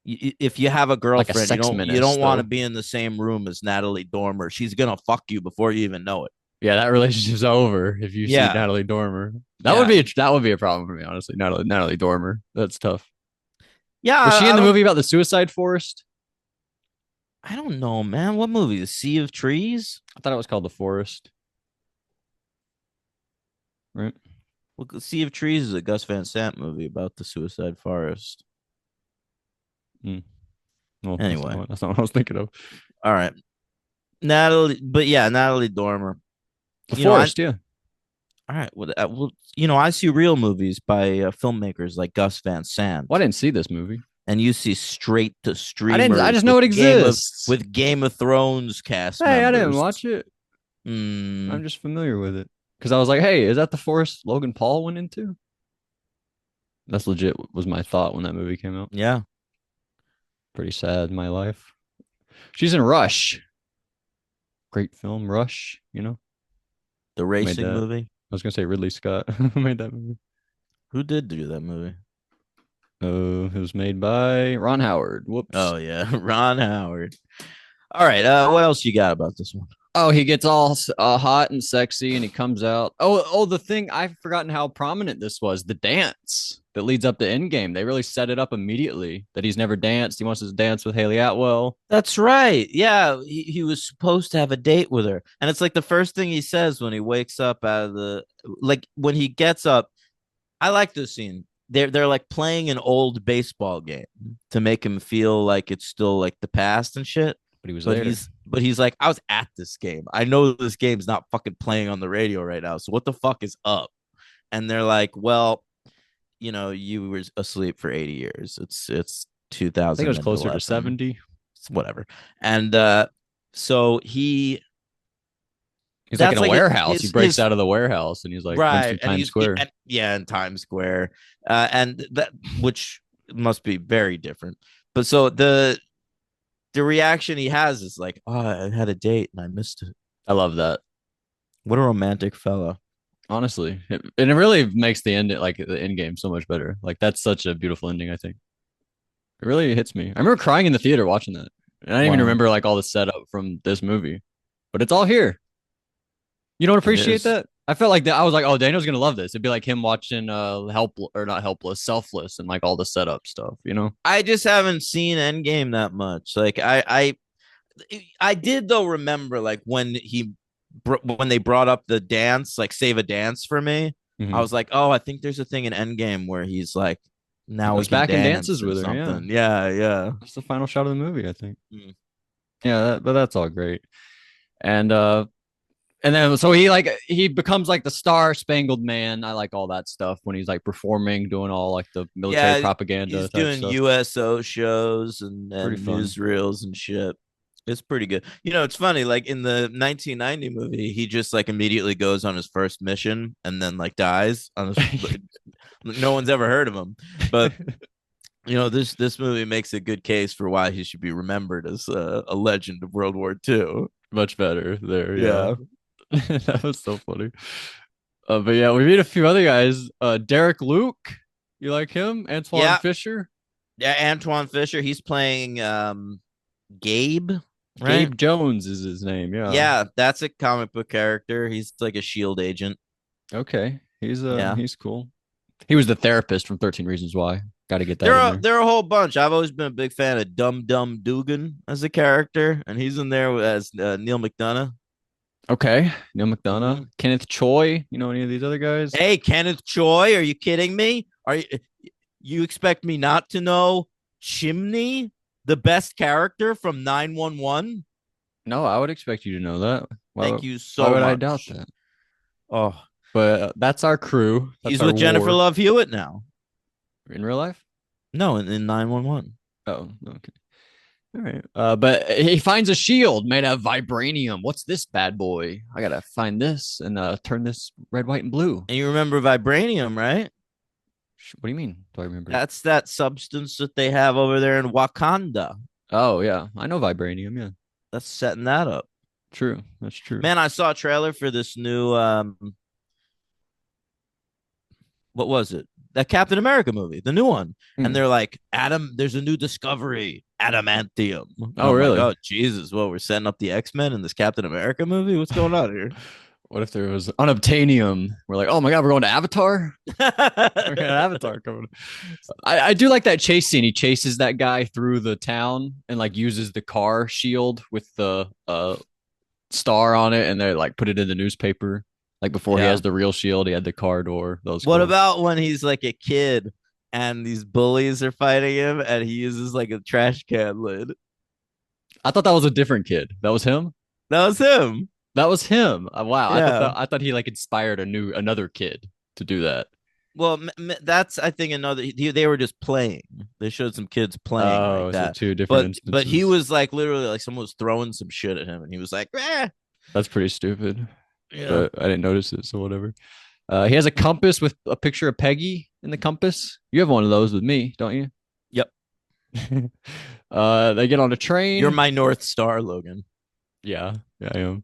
if you have a Like a girlfriend, sex you menace, don't want to though. be in the same room as Natalie Dormer. She's gonna fuck you before you even know it. Yeah, that relationship's over if you see Yeah, Natalie Dormer. yeah, That would be a problem for me, honestly. Natalie Dormer. That's tough. yeah. Was she I in the don't. movie about the suicide forest? I don't know, man. What movie? The Sea of Trees? I thought it was called The Forest. Right? Well, the Sea of Trees is a Gus Van Sant movie about the suicide forest. Mm. Well, Anyway, that's not what I was thinking of. all right. Natalie, but yeah, Natalie Dormer. The You know, I Forest, yeah. all right. Well, I see real movies by filmmakers like Gus Van Well, Sant, I didn't see this movie. and you see straight to I streamers just know it exists. with Game of Thrones cast Hey, I didn't members. watch it. Mm, I'm just familiar with it. Because I was like, hey, is that the forest Logan Paul went into? That's legit was my thought when that movie came out. yeah, Pretty sad in my life. She's in Rush. Great film, Rush, you know? the Made racing that. movie. I was gonna say Ridley Scott made that movie. Who did do that movie? It was made by Ron Howard. Whoops. Oh yeah, Ron Howard. All right. What else you got about this one? Oh, he gets all hot and sexy, and he comes out. Oh, the thing I've forgotten how prominent this was. The dance that leads up to Endgame. They really set it up immediately that he's never danced. He wants to dance with Haley Atwell. That's right. Yeah, he was supposed to have a date with her. And it's like the first thing he says when he wakes up out of the like when he gets up I like this scene. They're like playing an old baseball game to make him feel like it's still like the past and shit. But he was But there. he's like, I was at this game. I know this game's not fucking playing on the radio right now. So what the fuck is up? And they're like, well, you were asleep for 80 years. It's I think it was closer to 2011. 70. It's whatever. And so He's like in that's a like warehouse. He breaks his out of the warehouse and he's like runs right. through Times Square. And yeah, in Times Square. And that which must be very different. But so the reaction he has is like, oh, I had a date and I missed it. I love that. What a romantic fella. Honestly, and it really makes the end like the end game so much better. Like that's such a beautiful ending. I think it really hits me. I remember crying in the theater watching that, and I didn't even Wow. remember like all the setup from this movie, but it's all here. You don't It appreciate is. that? I felt like that. I was like, oh, Daniel's gonna love this. It'd be like him watching help or not helpless, selfless, and like all the setup stuff. You know? I just haven't seen Endgame that much. Like I did though remember like when they brought up the dance, like save a dance for me. I Mm-hmm. was like, oh, I think there's a thing in Endgame where he's like, He now we goes can back and dance dances or with her. Yeah, something. Yeah, yeah. that's the final shot of the movie. I think. Mm. Yeah, but that's all great. And and then so he becomes like the Star Spangled Man. I like all that stuff when he's like performing, doing all like the military Yeah, propaganda he's type doing stuff. USO shows Pretty and fun. newsreels and shit. It's pretty good. It's funny. Like in the 1990 movie, he just like immediately goes on his first mission and then like dies on his. No one's ever heard of him, but this movie makes a good case for why he should be remembered as a legend of World War II. Much better there. Yeah, Yeah, that was so funny. But yeah, we meet a few other guys. Derek Luke, you like him? Antoine yeah, Fisher, yeah. Antoine Fisher. He's playing Gabe, right? Gabe Jones is his name. Yeah. Yeah, that's a comic book character. He's like a Shield agent. Okay. Yeah, He's cool. He was the therapist from 13 Reasons Why. Got to get there that in are there. there are a whole bunch. I've always been a big fan of Dum Dum Dugan as a character, and he's in there as Neil McDonough. Okay. Neil McDonough, Mm-hmm. Kenneth Choi. You know any of these other guys? Hey, Kenneth Choi, are you kidding me? You expect me not to know Chimney, the best character from 911? No, I would expect you to know that. Thank you Why so would I doubt much. that? Oh, But that's our crew. That's he's our with Jennifer war Love Hewitt now. in real life. No, in 911. Oh, okay. All right. But he finds a shield made out of vibranium. What's this bad boy? I gotta find this and turn this red, white, and blue. And you remember vibranium, right? What do you mean? Do I remember? That's that substance that they have over there in Wakanda. Oh yeah, I know vibranium. Yeah, That's setting that up. true. That's true. Man, I saw a trailer for this new what was it? That Captain America movie, the new one. And Hmm. they're like, Adam, there's a new discovery, adamantium. And Oh I'm like, really? oh Jesus, well, we're setting up the X-Men in this Captain America movie. What's going on here? What if there was unobtainium? We're like, oh my god, we're going to Avatar. We got Avatar coming. I do like that chase scene. He chases that guy through the town and like uses the car shield with the star on it, and they like put it in the newspaper. Like before he Yeah. has the real shield, he had the car door. That was What cool. about when he's like a kid and these bullies are fighting him and he uses like a trash can lid? I thought that was a different kid. That was him. That was him. That was him. Wow. Yeah. I thought he like inspired another kid to do that. Well, that's I think another. They were just playing. They showed some kids playing like Oh, so that, two different but he instances. was like literally like someone was throwing some shit at him, and he was like, eh. That's pretty stupid. Yeah. But I didn't notice it, so whatever. He has a compass with a picture of Peggy in the compass. You have one of those with me, don't you? Yep. They get on a You're train. my North Star, Logan. Yeah, yeah, I am.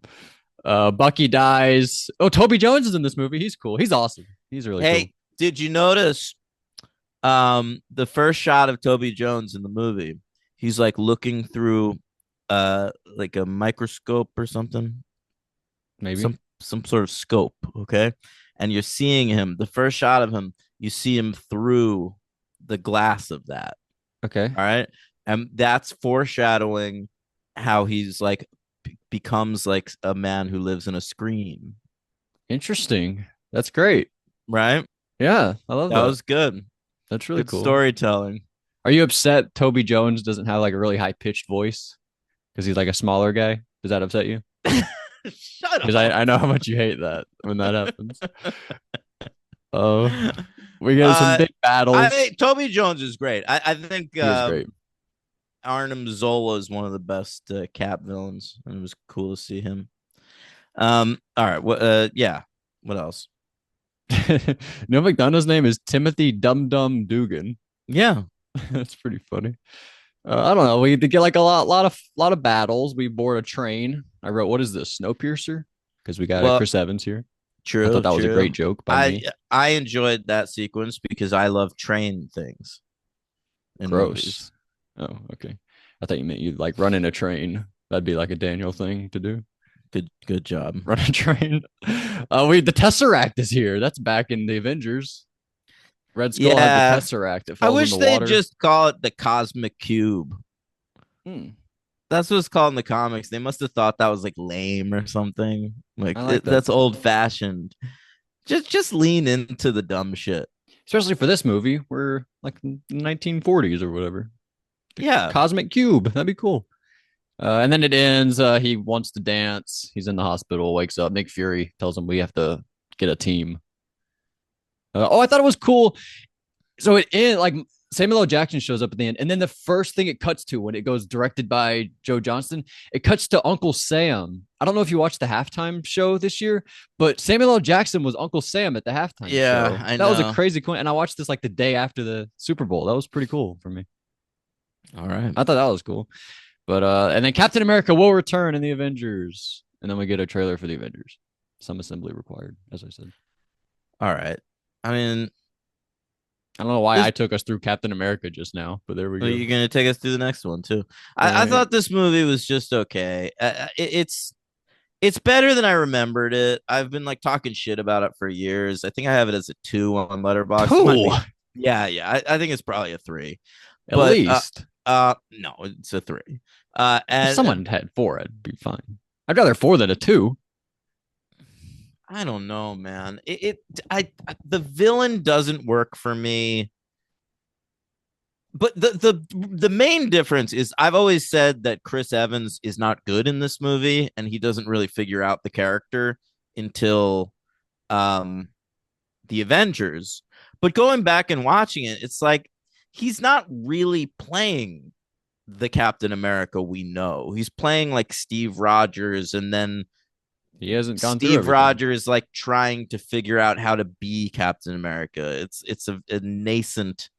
Bucky dies. Oh, Toby Jones is in this movie. He's cool. He's awesome. He's really cool. Hey, did you notice the first shot of Toby Jones in the movie? He's like looking through like a microscope or something, Maybe. some sort of scope, okay? And you're seeing him. The first shot of him, you see him through the glass of that. Okay. All right. And that's foreshadowing how he's like becomes like a man who lives in a screen. Interesting. That's great. Right. Yeah, I love That that. was good. That's really Good cool. storytelling. Are you upset Toby Jones doesn't have like a really high pitched voice because he's like a smaller guy? Does that upset you? Shut Because up. I know how much you hate that when that happens. Oh, we get some uh big battles. Toby Jones is great. I think He is great. Arnim Zola is one of the best Cap villains, and it was cool to see him. All right. What? Yeah. What else? Neil McDonough's name is Timothy Dum Dum Dugan. Yeah. That's pretty funny. I don't know. We did get like lot of battles. We board a train. I wrote, "What is this? Snowpiercer?" Because we got a Well, Chris Evans here. I true, thought that was a great true. joke by I me. I enjoyed that sequence because I love train things in Gross. movies. Oh, okay. I thought you meant you'd like run in a train. That'd be like a Daniel thing to do. Good job. Run a train. We the Tesseract is here. That's back in the Avengers. Red Skull has the Yeah. Tesseract. It I falls in wish the they'd water. just call it the Cosmic Cube. Hmm, That's what it's called in the comics. They must have thought that was like lame or something. Like I like that that's though. old fashioned. Just lean into the dumb shit. Especially for this movie, we're like 1940s or whatever. The Yeah. Cosmic Cube. That'd be cool. And then it ends. He wants to dance. He's in the hospital. Wakes up. Nick Fury tells him we have to get a team. Oh, I thought it was cool. So it ends like Samuel L. Jackson shows up at the end, and then the first thing it cuts to when it goes directed by Joe Johnston, it cuts to Uncle Sam. I don't know if you watched the halftime show this year, but Samuel L. Jackson was Uncle Sam at the halftime Yeah, show. I That was a know. crazy coin, and I watched this like the day after the Super Bowl. That was pretty cool for me. All right. I thought that was cool. But and then Captain America will return in the Avengers, and then we get a trailer for the Avengers. Some assembly required, as I said. All right. I mean, I don't know why this I took us through Captain America just now, but there we well, go. you're gonna take us through the next one too. All I right. thought this movie was just okay. It's better than I remembered it. I've been like talking shit about it for years. I think I have it as a 2 on Letterboxd. It might Two, be. Yeah, yeah. I think it's probably a 3. at But least. no, it's a 3. If And someone had four, I'd be fine. I'd rather four than a two. I don't know, man. The villain doesn't work for me. But the main difference is I've always said that Chris Evans is not good in this movie, and he doesn't really figure out the character until um the Avengers. But going back and watching it, it's like he's not really playing the Captain America we know. He's playing like Steve Rogers, and then He hasn't gone through Steve everything. Rogers like trying to figure out how to be Captain America. It's a nascent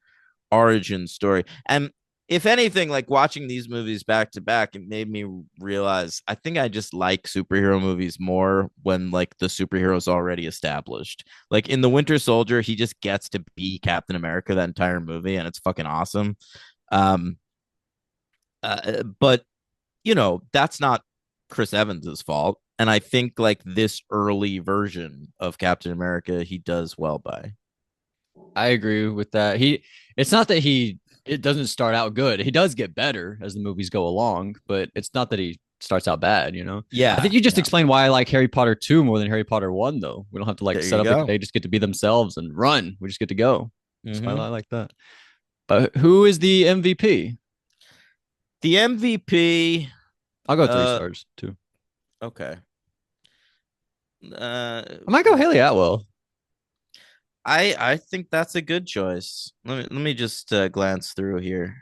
origin story. And if anything, like watching these movies back to back, it made me realize I think I just like superhero movies more when like the superhero's already established. Like in The Winter Soldier, he just gets to be Captain America that entire movie, and it's fucking awesome. Um, but that's not Chris Evans's fault. And I think like this early version of Captain America, he does well by. I agree with that. It's not that it doesn't start out good. He does get better as the movies go along, but it's not that he starts out bad, you know? I think Yeah, you just yeah. explained why I like Harry Potter 2 more than Harry Potter 1, though. We don't have to like There set you up, go. they just get to be themselves and run. We just get to go. That's why I Mm-hmm. like that. But who is the MVP? The MVP. I'll go three Uh, stars too. okay. Uh, I might go Haley Atwell. I think that's a good choice. Let me just glance through here.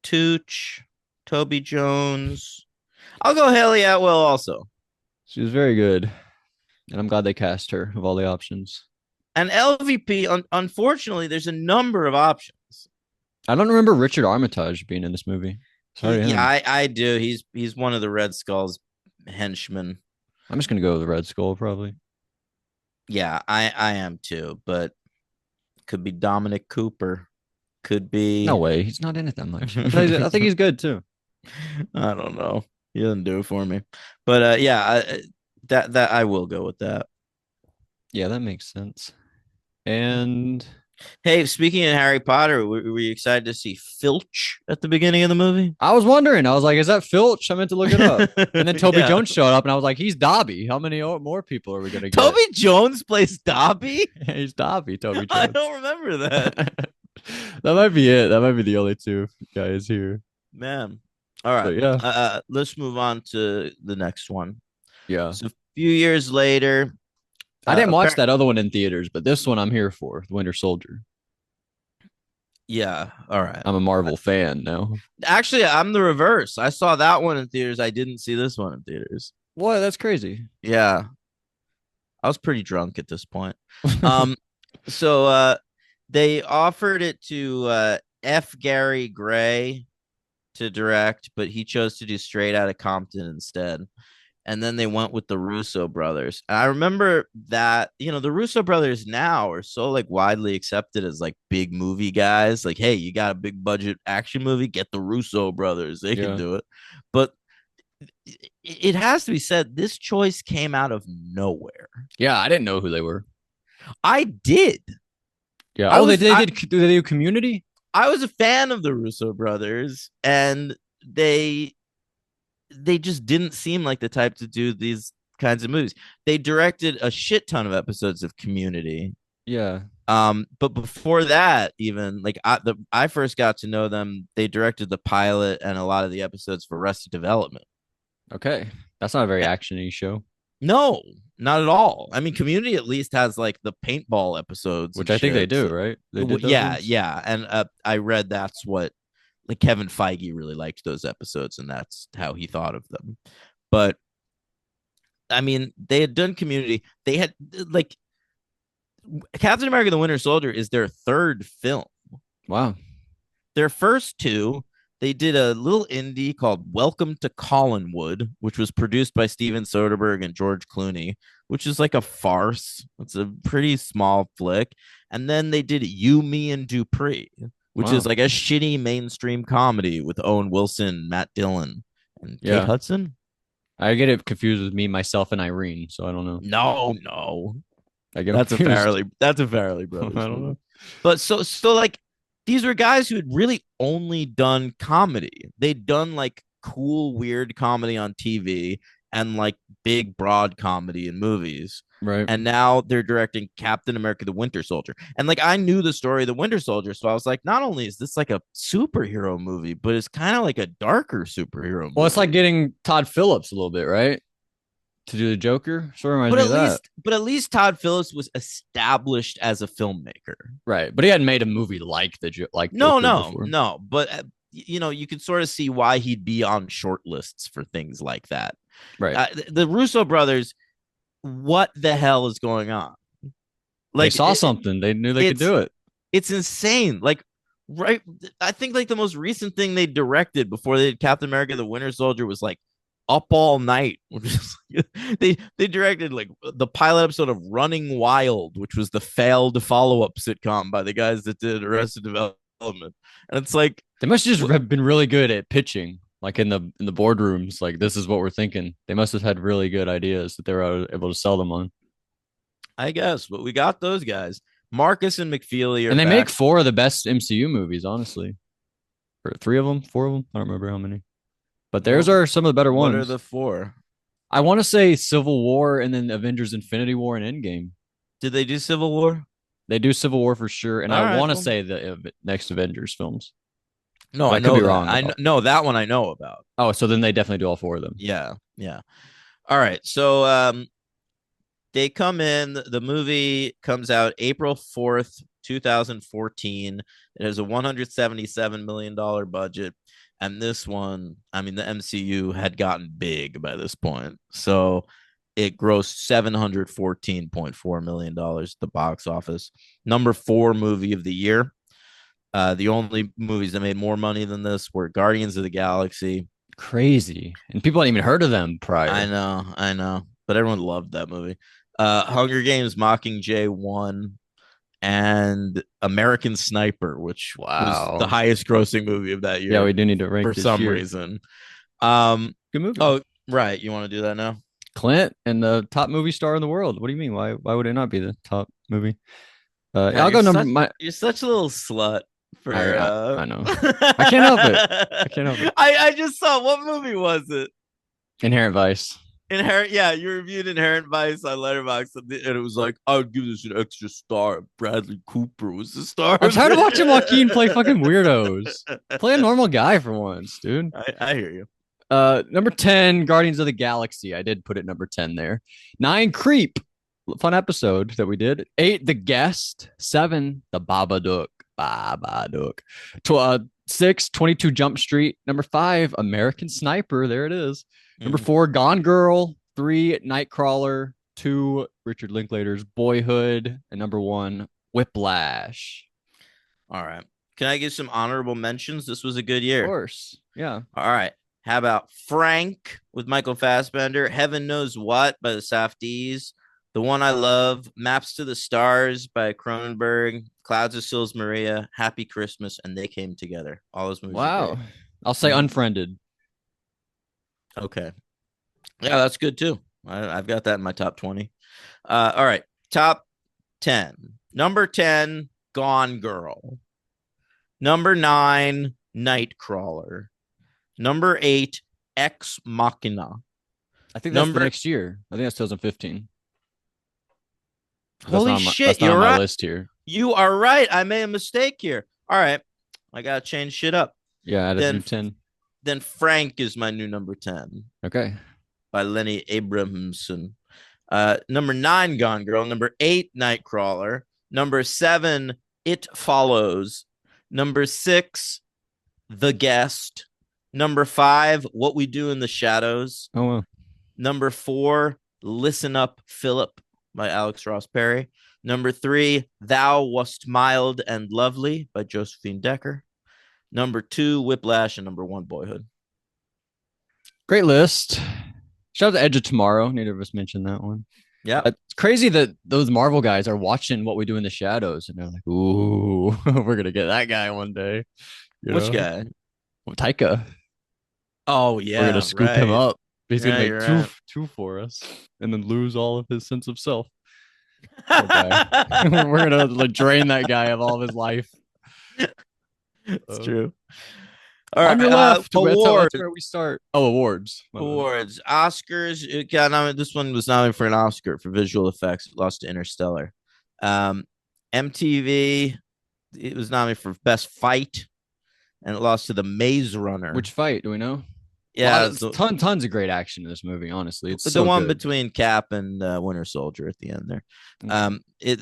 Tooch, Toby Jones. I'll go Haley Atwell also. She was very good. And I'm glad they cast her of all the options. And LVP. Unfortunately, there's a number of options. I don't remember Richard Armitage being in this movie. Sorry to Yeah, him. I do. He's one of the Red Skull's henchmen. I'm just gonna go with the Red Skull probably. Yeah, I am too. But could be Dominic Cooper. Could No be. way. He's not in it that much. I think I he's good too. don't know. He doesn't do it for me. But yeah, that I will go with that. Yeah, that makes sense. And Hey, speaking of Harry Potter, were you excited to see Filch at the beginning of the movie? I was wondering. I was like, is that Filch? I meant to look it up. And then Toby Yeah. Jones showed up, and I was like, he's Dobby. How many more people are we gonna get? Toby Jones plays Dobby? He's Dobby, Toby I Jones. don't remember that. That might be it. That might be the only two guys here. Man. All right. But yeah, Let's move on to the next one. yeah. So a few years later, I didn't watch apparently, that other one in theaters, but this one I'm here for, The Winter Soldier. yeah. All right. I'm a Marvel fan now. Actually, I'm the reverse. I saw that one in theaters. I didn't see this one in theaters. What? That's crazy. Yeah. I was pretty drunk at this point. Um, so they offered it to F. Gary Gray to direct, but he chose to do Straight Outta Compton instead. And then they went with the Russo brothers. And I remember that, the Russo brothers now are so like widely accepted as like big movie guys. Like, hey, you got a big budget action movie, get the Russo brothers. They can Yeah. do it. But it has to be said, this choice came out of nowhere. Yeah, I didn't know who they were. I did. Yeah. I Oh, was I, did they do Community? I was a fan of the Russo brothers, and they just didn't seem like the type to do these kinds of movies. They directed a shit ton of episodes of Community. Yeah. But before that, even like I first got to know them, they directed the pilot and a lot of the episodes for Arrested Development. Okay. That's not a very Eh, actiony show, No, not at all. I mean, Community at least has like the paintball episodes which and I think they shit. do, So, right? They did those yeah, ones. yeah, and I read that's what like Kevin Feige really liked those episodes, and that's how he thought of them. But I mean, they had done Community. They had like Captain America: The Winter Soldier is their third film. Wow. Their first two, they did a little indie called Welcome to Collinwood, which was produced by Steven Soderbergh and George Clooney, which is like a farce. It's a pretty small flick. And then they did You, Me, and Dupree, which is Wow. like a shitty mainstream comedy with Owen Wilson, Matt Dillon, and Kate Yeah. Hudson. I get it confused with Me, Myself, and Irene, so I don't know. No, no, I get 'em that's a confused. Farrelly I Brothers don't movie. know. But so like these were guys who had really only done comedy. They'd done like cool, weird comedy on TV and like big, broad comedy in movies. Right. And now they're directing Captain America: The Winter Soldier. And like I knew the story of the Winter Soldier, so I was like, not only is this like a superhero movie, but it's kind of like a darker superhero Well, it's like movie. getting Todd Phillips a little bit, right? To do the Joker. Sort of reminds me of that. But at least Todd Phillips was established as a filmmaker. Right. But he hadn't made a movie like like No, Joker no, before. no. But you could sort of see why he'd be on short lists for things like that. Right. The Russo brothers, what the hell is going on? They Like saw something. They knew they could it's do it. it's insane. Like right, I think like the most recent thing they directed before they did Captain America: The Winter Soldier was like Up All Night, which is they directed like the pilot episode of Running Wild, which was the failed follow up sitcom by the guys that did Arrested Development, and it's like They must have just have been really good at pitching, like in the boardrooms. Like this is what we're thinking. They must have had really good ideas that they were able to sell them on. I guess, but we got those guys. Marcus and McFeely are And they make back. four of the best MCU movies, honestly. Or three of them, four of them. I don't remember how many. But theirs Well, are some of the better what are ones. the four? I want to say Civil War and then Avengers Infinity War and Endgame. Did they do Civil War? They do Civil War for sure. And I All right. want to Well, say the next Avengers films. no, But I I could know be that. wrong about. No that one I know about. Oh, so then they definitely do all four of them. Yeah, yeah. All right. So they come in. The movie comes out April 4th, 2014. It has a $177 million budget. And this one, I mean, the MCU had gotten big by this point. So it grossed $714.4 million at the box office. Number four movie of the year. The only movies that made more money than this were Guardians of the Galaxy. Crazy. And people hadn't even heard of them prior. I know, but everyone loved that movie. Hunger Games Mockingjay won, and American Sniper, which was the Wow. highest grossing movie of that Yeah, year we do need to rank for this some year. reason. Um, Good movie. oh, right. You want to do that now? Clint and the top movie star in the world. What do you mean? Why would it not be the top movie? God, I'll go number my. you're such a little slut for I know. I can't help it. I can't help it. I just saw what movie was it? Inherent Vice. Inherent, yeah, you reviewed Inherent Vice on Letterboxd, and it was like, I would give this an extra star. Bradley Cooper was the star I'm of tired of watching Joaquin play fucking weirdos. it. Play a normal guy for once, dude. I hear you. Number 10, Guardians of the Galaxy. I did put it number 10 there. 9, Creep. Fun episode that we did. 8, The Guest. 7, The Babadook. Babadook. 6, 22 Jump Street. Number 5, American Sniper. There it is. Number 4, Gone Girl. 3, Nightcrawler. 2, Richard Linklater's Boyhood. And number 1, Whiplash. All right. Can I give some honorable mentions? This was a good Of year. course. Yeah. All right. How about Frank with Michael Fassbender? Heaven Knows What by the Safdies. The One I Love, Maps to the Stars by Cronenberg, Clouds of Sils Maria, Happy Christmas, and They Came Together. All those movies. Wow. I'll say Unfriended. Okay. Yeah, that's good too. I've got that in my top 20. All right. Top 10. Number 10, Gone Girl. Number 9, Nightcrawler. Number 8, Ex Machina. I think that's the next year. I think that's 2015. Holy shit, that's not you're on my right. list here. You are right. I made a mistake here. All right. I got to change shit up. Yeah, add a new 10. Then Frank is my new number 10. Okay. By Lenny Abramson. Number 9, Gone Girl. Number 8, Nightcrawler. Number 7, It Follows. Number 6, The Guest. Number 5, What We Do in the Shadows. Oh, wow. Number 4, Listen Up, Philip by Alex Ross Perry. Number 3, Thou Wast Mild and Lovely by Josephine Decker. Number 2, Whiplash. And number 1, Boyhood. Great list. Shout out to Edge of Tomorrow. Neither of us mentioned that one. Yeah. It's crazy that those Marvel guys are watching What We Do in the Shadows and they're like, ooh, we're going to get that guy one day. Which guy? Well, Taika. Oh, yeah. We're going to scoop him up. He's Yeah, going to make two for us and then lose all of his sense of self. We're going to like drain that guy of all of his life. It's true. All right, on your left. Awards. That's where we start. Oh, awards. Awards. Oscars. This one was nominated for an Oscar for visual effects. It lost to Interstellar. MTV. It was nominated for Best Fight, and it lost to The Maze Runner. Which fight? Do we know? Yeah, tons of great action in this movie. Honestly, it's the one between Cap and Winter Soldier at the end there.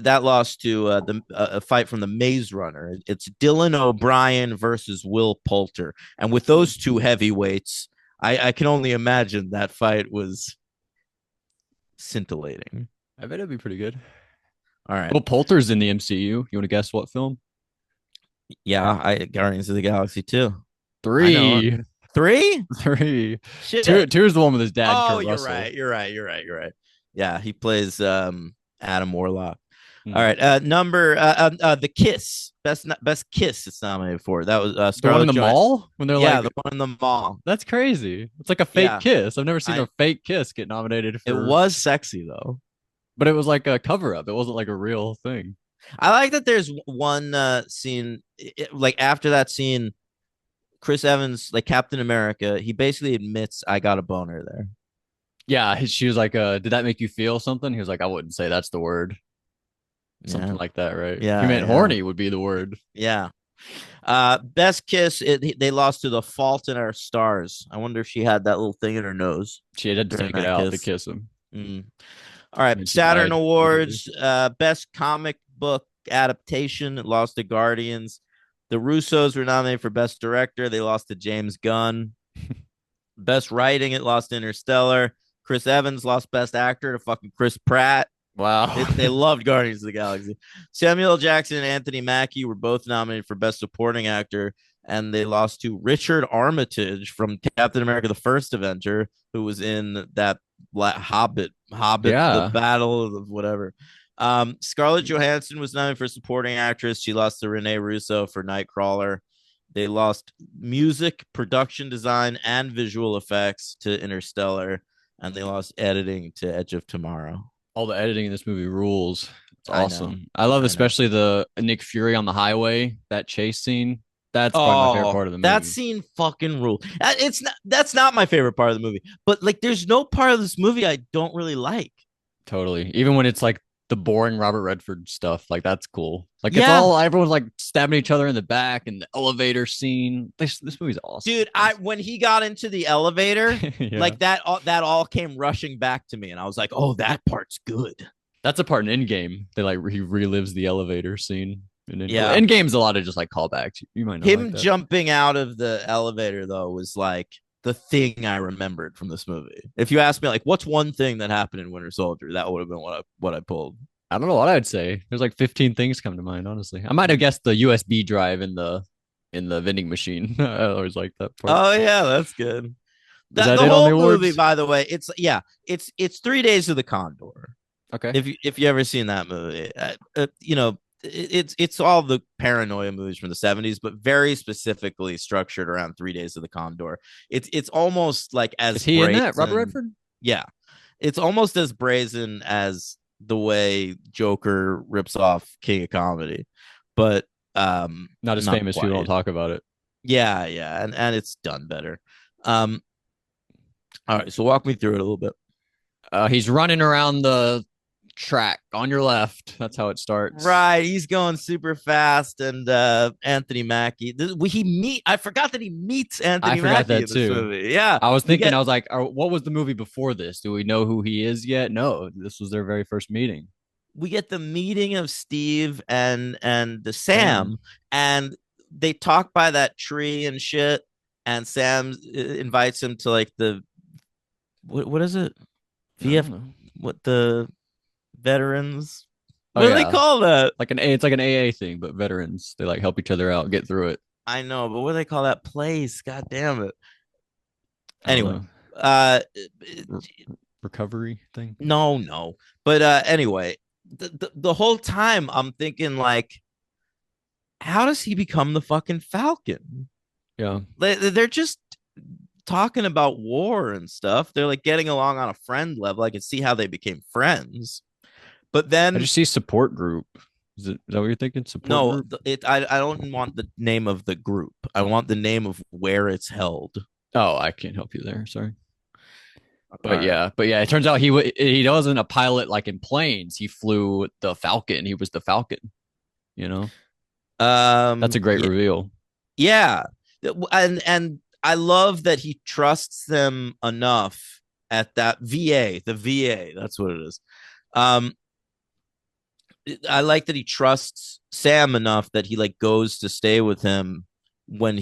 That lost to a fight from The Maze Runner. It's Dylan O'Brien versus Will Poulter, and with those two heavyweights, I can only imagine that fight was scintillating. I bet it'd be pretty good. All right. Will Poulter's in the MCU. You want to guess what film? Yeah, Guardians of the Galaxy 2. 3. 3? 3. Shit. 2 is the one with his dad. Oh, you're right. Yeah, he plays Adam Warlock. All right. The Kiss. Best Kiss it's nominated for. That was the one in the mall? When they're the one in the mall. That's crazy. It's like a fake kiss. I've never seen a fake kiss get nominated for. It was sexy though. But it was like a cover-up. It wasn't like a real thing. I like that there's one scene like after that scene, Chris Evans, like Captain America, he basically admits I got a boner there. Yeah, she was like, did that make you feel something? He was like, I wouldn't say that's the word. Something like that, right? Yeah. He meant horny would be the word. Yeah. Best Kiss, they lost to The Fault in Our Stars. I wonder if she had that little thing in her nose. She had to take it out to kiss him. All right, Saturn Awards. Best comic book adaptation, it lost to Guardians. The Russos were nominated for Best Director. They lost to James Gunn. Best Writing, it lost to Interstellar. Chris Evans lost Best Actor to fucking Chris Pratt. Wow. They loved Guardians of the Galaxy. Samuel L. Jackson and Anthony Mackie were both nominated for Best Supporting Actor, and they lost to Richard Armitage from Captain America: The First Avenger, who was in that Hobbit, the Battle of whatever. Scarlett Johansson was nominated for Supporting Actress. She lost to Renee Russo for Nightcrawler. They lost Music, Production Design, and Visual Effects to Interstellar, and they lost Editing to Edge of Tomorrow. All the editing in this movie rules. It's I know. awesome. I love I know. especially the Nick Fury on the highway, that chase scene. That's probably my favorite Oh, part of the that movie. scene fucking rule. It's not that's not my favorite part of the movie. But like there's no part of this movie I don't really like. Totally. Even when it's like the boring Robert Redford stuff, like that's cool. Like it's Yeah. all everyone's like stabbing each other in the back and the elevator scene. This movie's awesome, Dude, I guys. when he got into the elevator, Yeah. like that all came rushing back to me and I was like, "Oh, that part's good." That's a part in Endgame. They like he relives the elevator scene. And then Yeah. Endgame's a lot of just like callbacks. You might not like Him that. jumping out of the elevator though was like the thing I remembered from this movie. If you ask me like what's one thing that happened in Winter Soldier, that would have been what I pulled. I don't know what I'd say. There's like 15 things come to mind, honestly. I might have guessed the USB drive in the vending machine. I always like that part. Oh yeah, that's good. Is That that the it on the whole movie, awards? by the way, it's yeah, it's 3 Days of the Condor. Okay. If you ever seen that movie, it's all the paranoia movies from the 70s, but very specifically structured around 3 Days of the Condor. It's almost like Is as he in that? Robert brazen, Redford? yeah, it's almost as brazen as the way Joker rips off King of Comedy, but Not as not famous. People don't quite. talk about it. Yeah, yeah, and it's done better. Um, all right, so walk me through it a little bit. He's running around the track on your left. That's how it starts. Right, he's going super fast, and Anthony Mackie. I forgot that he meets I Anthony forgot Mackie that in this too. movie. Yeah, I was we thinking, get I was like, what was the movie before this? Do we know who he is yet? No, this was their very first meeting. we get the meeting of Steve and the Sam, Sam. and they talk by that tree and shit. And Sam invites him to like the what is it? I don't VF know. what the veterans? Oh What do they yeah, call that? like an A. It's like an AA thing, but veterans they like help each other out, get through it. I know, but what do they call that place? God damn it. I don't Anyway, know. uh, Re- recovery thing. no, no. But anyway, the whole time I'm thinking like, how does he become the fucking Falcon? Yeah. They're just talking about war and stuff. They're like getting along on a friend level. I can see how they became friends. But I then just see support group. Is that what you're thinking? Support no, group? I don't want the name of the group. I want the name of where it's held. Oh, I can't help you there. Sorry. All right. But yeah, it turns out he wasn't a pilot like in planes. He flew the Falcon. He was the Falcon. You know, that's a great Yeah, reveal. yeah. And I love that he trusts them enough at that the VA, that's what it is. Um, I like that he trusts Sam enough that he like goes to stay with him when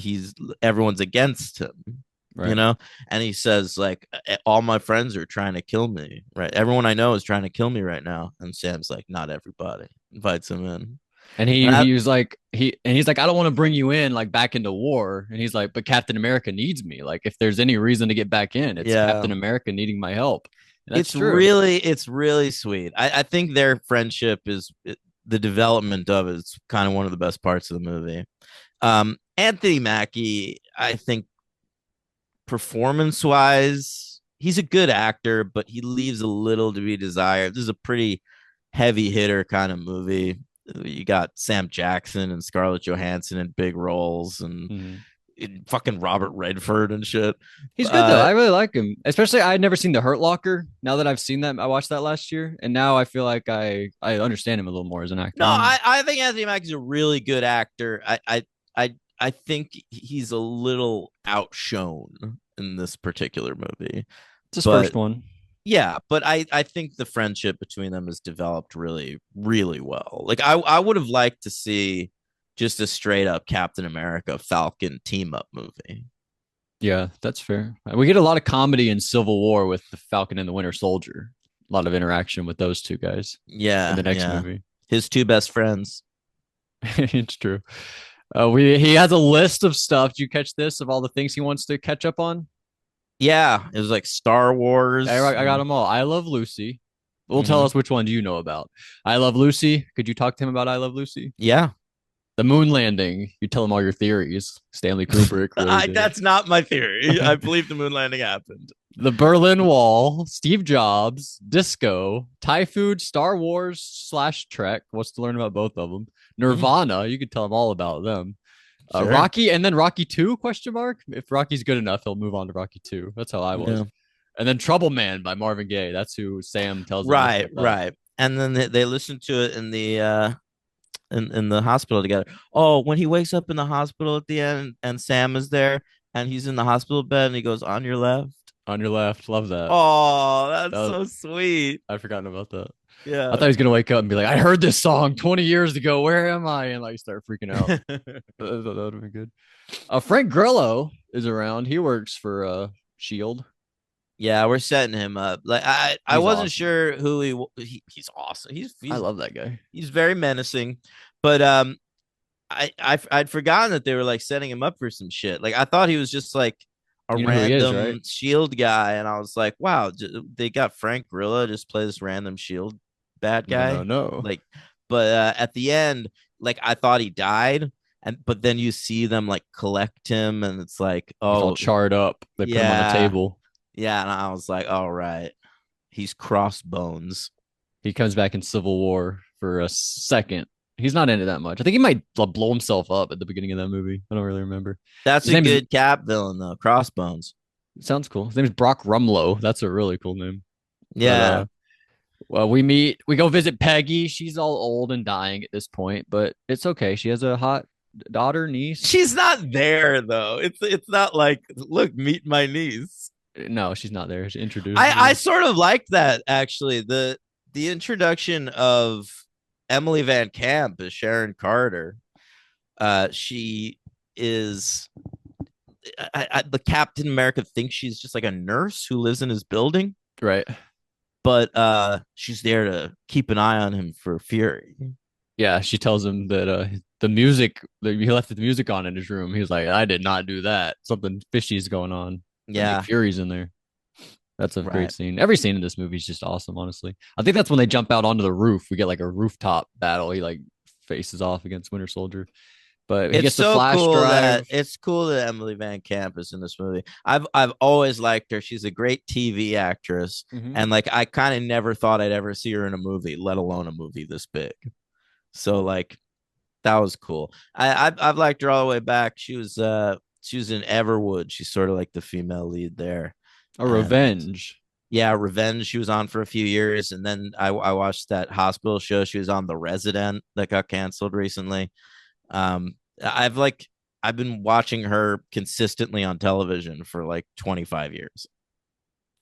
everyone's against him, you Right. know? And he says like all my friends are trying to kill me, right? Everyone I know is trying to kill me right now. And Sam's like, not everybody. Invites him in. And And he was like he's like I don't want to bring you in like back into war. And he's like, but Captain America needs me. Like if there's any reason to get back in, it's yeah, Captain America needing my help. And that's it's true. really sweet. I think their friendship the development of it is kind of one of the best parts of the movie. Anthony Mackie, I think performance wise, he's a good actor, but he leaves a little to be desired. This is a pretty heavy hitter kind of movie. You got Sam Jackson and Scarlett Johansson in big roles, and Mhm. fucking Robert Redford and shit. He's good though. Uh, I really like him. Especially I had never seen The Hurt Locker. Now that I've seen that, I watched that last year, and now I feel like I understand him a little more as an actor. no, You know? I think Anthony Mackie's a really good actor. I think he's a little outshone in this particular movie, It's his but first one. yeah, but I think the friendship between them is developed really, really well. Like I would have liked to see just a straight up Captain America Falcon team up movie. Yeah, that's fair. We get a lot of comedy in Civil War with the Falcon and the Winter Soldier. A lot of interaction with those two guys in Yeah, the next yeah. movie. His two best friends. It's true. We he has a list of stuff. Do you catch this of all the things he wants to catch up on? Yeah, it was like Star Wars. I got them all. I Love Lucy. Will tell Mhm. us which one do you know about. I Love Lucy. Could you talk to him about I Love Lucy? Yeah, The moon landing. You tell him all your theories. Stanley Kubrick really did that's not my theory. I it. believe the moon landing happened. The Berlin Wall, Steve Jobs, Disco, Thai food, Star Wars slash Trek. What's to learn about both of them? Mm, Nirvana, you could tell them all about them. sure. Rocky, and then Rocky 2 question mark. If Rocky's good enough, he'll move on to Rocky 2. That's how I was. Yeah. And then Trouble Man by Marvin Gaye. That's who Sam tells him to Right, look up. right. And then they listen to it in the in the hospital together. Oh, when he wakes up in the hospital at the end and Sam is there and he's in the hospital bed and he goes on your left. On your left. Love that. Oh, That that's was, so sweet. I'd forgotten about that. I thought Yeah. he was gonna wake up and be like, "I heard this song 20 years ago. Where am I?" And like start freaking out. That would have been good. Frank Grillo is around. He works for Shield. Yeah, we're setting him up. Like I He's wasn't awesome. sure who he's awesome. I love that guy. He's very menacing, but I'd forgotten that they were like setting him up for some shit. Like I thought he was just like a You know who he is, right? random Shield guy, and I was like, wow, they got Frank Grillo just play this random Shield bad No, no, guy. no. Like, but at the end, like I thought he died, and but then you see them like collect him, and it's like, He's all oh charred up. They put him on the yeah, table. yeah, and I was like, all right, he's crossbones. He comes back in Civil War for a second. He's not in it that much. I think he might blow himself up at the beginning of that movie. I don't really remember. That's His a name is good Cap villain though, crossbones. sounds cool. His name is Brock Rumlow. That's a really cool name. But Yeah. well, we go visit Peggy. She's all old and dying at this point, but it's okay. She has a hot daughter, niece. She's not there though. It's not like look, meet my niece. No, she's not there. She introduces I her. sort of liked that actually. The introduction of Emily Van Camp as Sharon Carter. She is the Captain America thinks she's just like a nurse who lives in his building, Right. but she's there to keep an eye on him for Fury. Yeah, she tells him that the music that he left the music on in his room. He was like, I did not do that. Something fishy is going on. And Nick Yeah, Fury's in there. That's a great right. scene. Every scene in this movie is just awesome, honestly. I think that's when they jump out onto the roof. We get like a rooftop battle. He like faces off against Winter Soldier. But he It's gets the so flash cool drive. that Emily Van Camp is in this movie. I've always liked her. She's a great TV actress, Mm-hmm. and like I kind of never thought I'd ever see her in a movie, let alone a movie this big. So like that was cool. I've liked her all the way back. She was in Everwood. She's sort of like the female lead there, A and revenge. yeah, Revenge. She was on for a few years, and then I watched that hospital show. She was on The Resident that got canceled recently. Um, I've like I've been watching her consistently on television for like 25 years.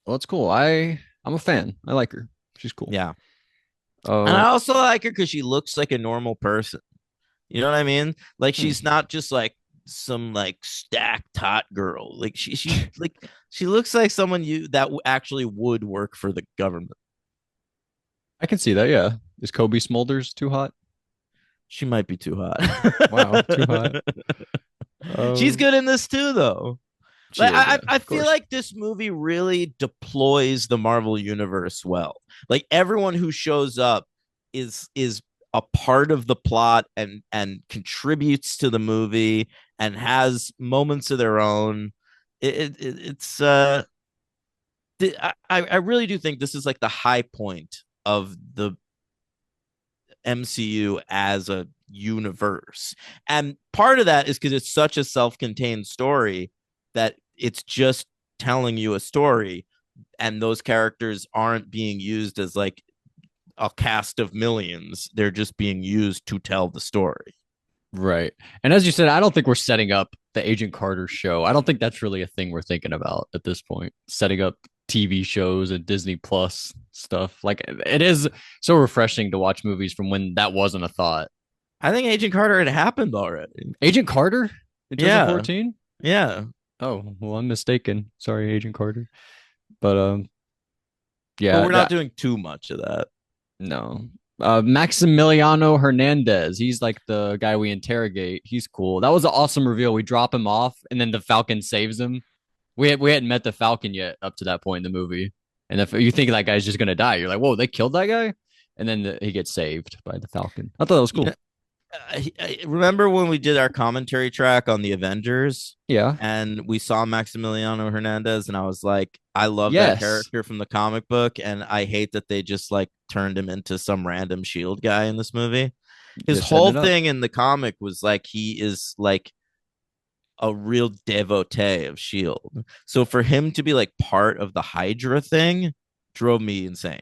Well, it's cool. I'm a fan. I like her. She's cool. Yeah. And I Oh, also like her because she looks like a normal person. You know what I mean? Like she's hmm. not just like some like stacked hot girl. Like she like she looks like someone you that actually would work for the government. I can see that. Yeah. Is Kobe Smulders too hot? She might be too hot. Wow, too hot. She's Um, good in this too, though. she Like is. Yeah, I of feel course. like this movie really deploys the Marvel universe well. Like everyone who shows up is a part of the plot and contributes to the movie and has moments of their own. It's I really do think this is like the high point of the MCU as a universe. And part of that is because it's such a self-contained story that it's just telling you a story and those characters aren't being used as like a cast of millions. They're just being used to tell the story. Right. And as you said, I don't think we're setting up the Agent Carter show. I don't think that's really a thing we're thinking about at this point. Setting up TV shows and Disney Plus stuff. Like it is so refreshing to watch movies from when that wasn't a thought. I think Agent Carter had happened already. Agent Carter in Yeah. 2014? Yeah. Oh, well, I'm mistaken. Sorry, Agent Carter. But But yeah, we're not that doing too much of that. no. Maximiliano Hernandez. He's like the guy we interrogate. He's cool. That was an awesome reveal. We drop him off, and then the Falcon saves him. We hadn't met the Falcon yet up to that point in the movie, and if you think that guy's just gonna die, you're like, whoa, they killed that guy, and then he gets saved by the Falcon. I thought that was You know, cool. I remember when we did our commentary track on the Avengers Yeah. and we saw Maximiliano Hernandez, and I was like, I love that Yes. character from the comic book, and I hate that they just like turned him into some random shield guy in this movie. His They're setting whole it up. thing in the comic was like he is like a real devotee of shield. So for him to be like part of the Hydra thing drove me insane.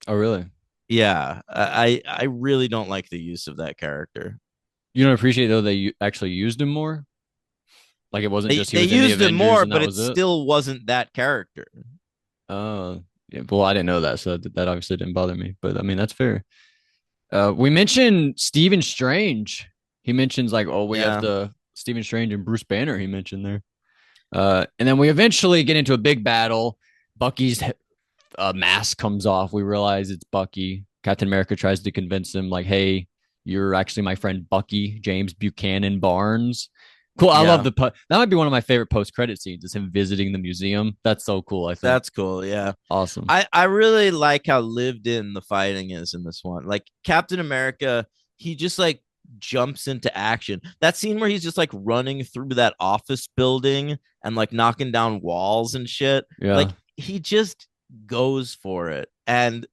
Oh, really? Yeah, I really don't like the use of that character. You don't appreciate though they actually used him more? Like it wasn't just he They was in the used him Avengers more, and that but it was it. still wasn't that character. Yeah, well, I didn't know that, so that obviously didn't bother me. But I mean, that's fair. We mentioned Stephen Strange. He mentions like, oh, we have Yeah, the Stephen Strange and Bruce Banner. He mentioned there. And then we eventually get into a big battle. Bucky's mask comes off. We realize it's Bucky. Captain America tries to convince him, like, hey, you're actually my friend Bucky, James Buchanan Barnes. Cool. I love yeah, that might be one of my favorite post credit scenes is him visiting the museum. That's so cool, I think. that's cool. Yeah, Awesome. I really like how lived in the fighting is in this one. Like Captain America, he just like jumps into action. That scene where he's just like running through that office building and like knocking down walls and shit. Yeah. Like he just goes for it, and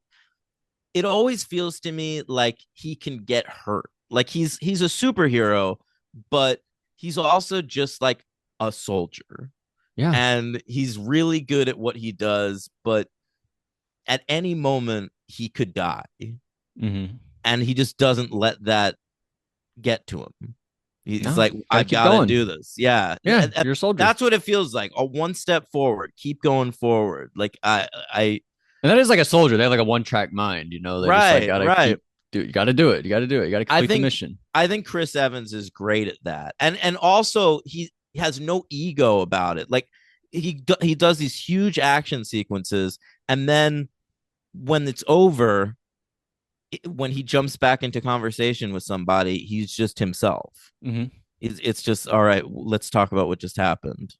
it always feels to me like he can get hurt. Like he's a superhero, but he's also just like a soldier. Yeah. And he's really good at what he does, but at any moment he could die. Mm-hmm. And he just doesn't let that get to him. He's No, like, gotta I've keep got to going. do this. Yeah. Yeah, you're a soldier. That's what it feels like. A one step forward, keep going forward. Like And that is like a soldier. They have like a one track mind, you know. They just like right, gotta right. keep do you gotta do it. You gotta do it. You gotta I complete the think mission. I think Chris Evans is great at that, and also he has no ego about it. Like he does these huge action sequences, and then when it's over, when he jumps back into conversation with somebody, he's just himself. It's just all right. Let's talk about what just happened.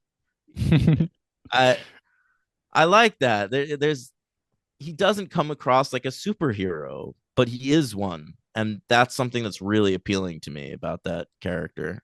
Mm-hmm. I I like that. There's he doesn't come across like a superhero, but he is one. And that's something that's really appealing to me about that character.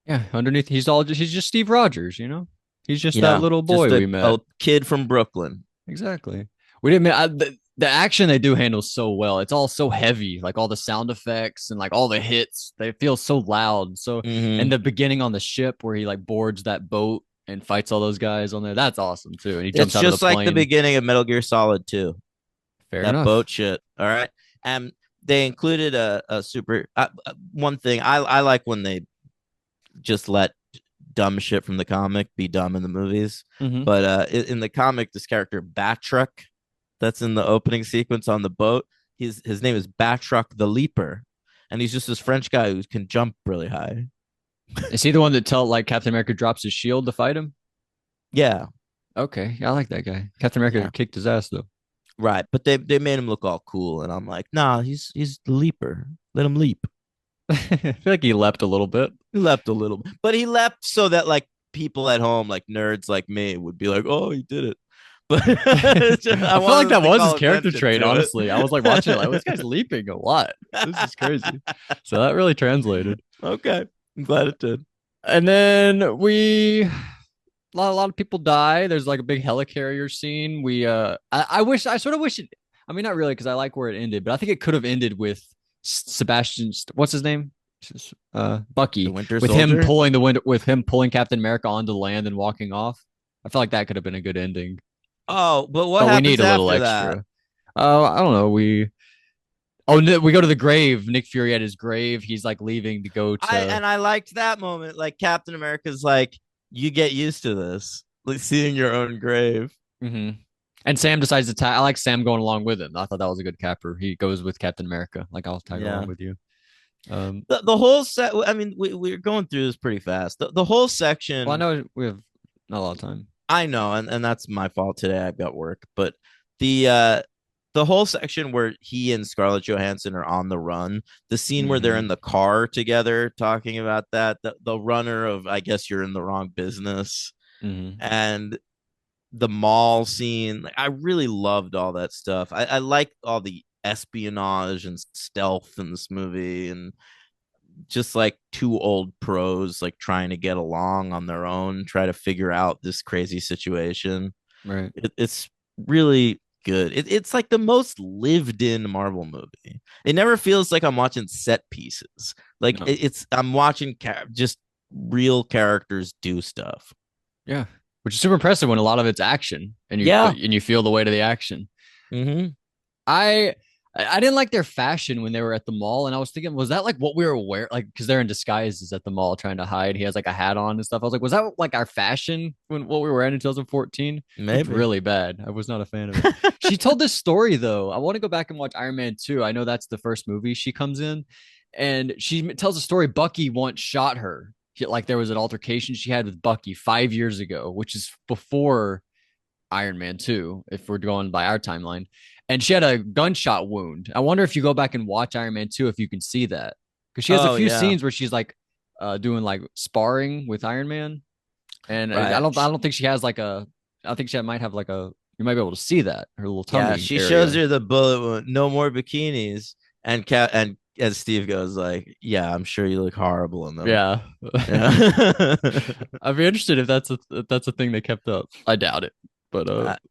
Yeah, underneath he's just Steve Rogers, you know? He's just that Yeah, little just boy we met. a kid from Brooklyn. Exactly. We didn't the action they do handle so well. It's all so heavy, like all the sound effects and like all the hits. They feel so loud. So and Mm-hmm. the beginning on the ship where he like boards that boat and fights all those guys on there, that's awesome too. And he jumps It's out of the just like the plane. beginning of Metal Gear Solid 2. Fair That enough. boat shit. All right. And they included a super one thing. I like when they just let dumb shit from the comic be dumb in the movies. Mm-hmm. But in the comic, this character Batroc, that's in the opening sequence on the boat. His name is Batroc the Leaper, and he's just this French guy who can jump really high. Is he the one that tell like Captain America drops his shield to fight him? Yeah, Okay, yeah, I like that guy. Captain America yeah, kicked his ass though. right. But they made him look all cool, and I'm like, nah, he's the Leaper. Let him leap. I feel like he leapt a little bit. He left a little, but he left so that like people at home, like nerds like me, would be like, oh, he did it. But I I feel like wanted them that to was his call character attention trait, to honestly. I was like watching it, like, oh, this guy's leaping a lot. This is crazy. So that really translated. Okay, I'm glad it did. And then a lot of people die. There's like a big helicarrier scene. I sort of wish it, I mean, not really, because I like where it ended, but I think it could have ended with Sebastian, what's his name? The Bucky, Winter with him Soldier. pulling the wind, with him pulling Captain America onto land and walking off. I feel like that could have been a good ending, Oh, but what but we happens need a little after that? extra. I don't know. Oh, no, we go to the grave. Nick Fury at his grave. He's like leaving to go to. I liked that moment. Like Captain America's like, you get used to this, like seeing your own grave. Mhm. And Sam decides to tag. I like Sam going along with him. I thought that was a good capper. He goes with Captain America. Like I'll tag along Yeah. with you. Um, The whole set. I mean, we're going through this pretty fast. The whole well, I section. know we have not a lot of time. I know, and that's my fault today. I've got work, but the uh the whole section where he and Scarlett Johansson are on the run, the scene where they're in Mm-hmm. the car together talking about that, the runner of I guess you're in the wrong business, Mm-hmm. and the mall scene. Like, I really loved all that stuff. I like all the espionage and stealth in this movie, and just like two old pros like trying to get along on their own, try to figure out this crazy situation. Right. It's really good. It's like the most lived in Marvel movie. It never feels like I'm watching set pieces. Like No. it's I'm watching just real characters do stuff. Yeah. Which is super impressive when a lot of it's action Yeah. and you feel the weight of the action. Mm-hmm. I I didn't like their fashion when they were at the mall, and I was thinking, was that like what we were wearing? Like, because they're in disguises at the mall trying to hide. He has like a hat on and stuff. I was like, was that like our fashion when what we were wearing in 2014? Looked Maybe. really bad. I was not a fan of it. She told this story though. I want to go back and watch Iron Man 2. I know that's the first movie she comes in, and she tells a story. Bucky once shot her. Like there was an altercation she had with Bucky 5 years ago, which is before Iron Man 2, if we're going by our timeline. And she had a gunshot wound. I wonder if you go back and watch Iron Man 2, if you can see that. Because she has a Oh few yeah. scenes where she's like doing like sparring with Iron Man. And Right. I don't think she has like a, I think she might have like a, you might be able to see that, her little Yeah, tummy she shows area. her the bullet wound, no more bikinis. And Steve goes like, "Yeah, I'm sure you look horrible in them." Yeah. Yeah. I'd be interested if that's a thing they kept up. I doubt it. But uh, that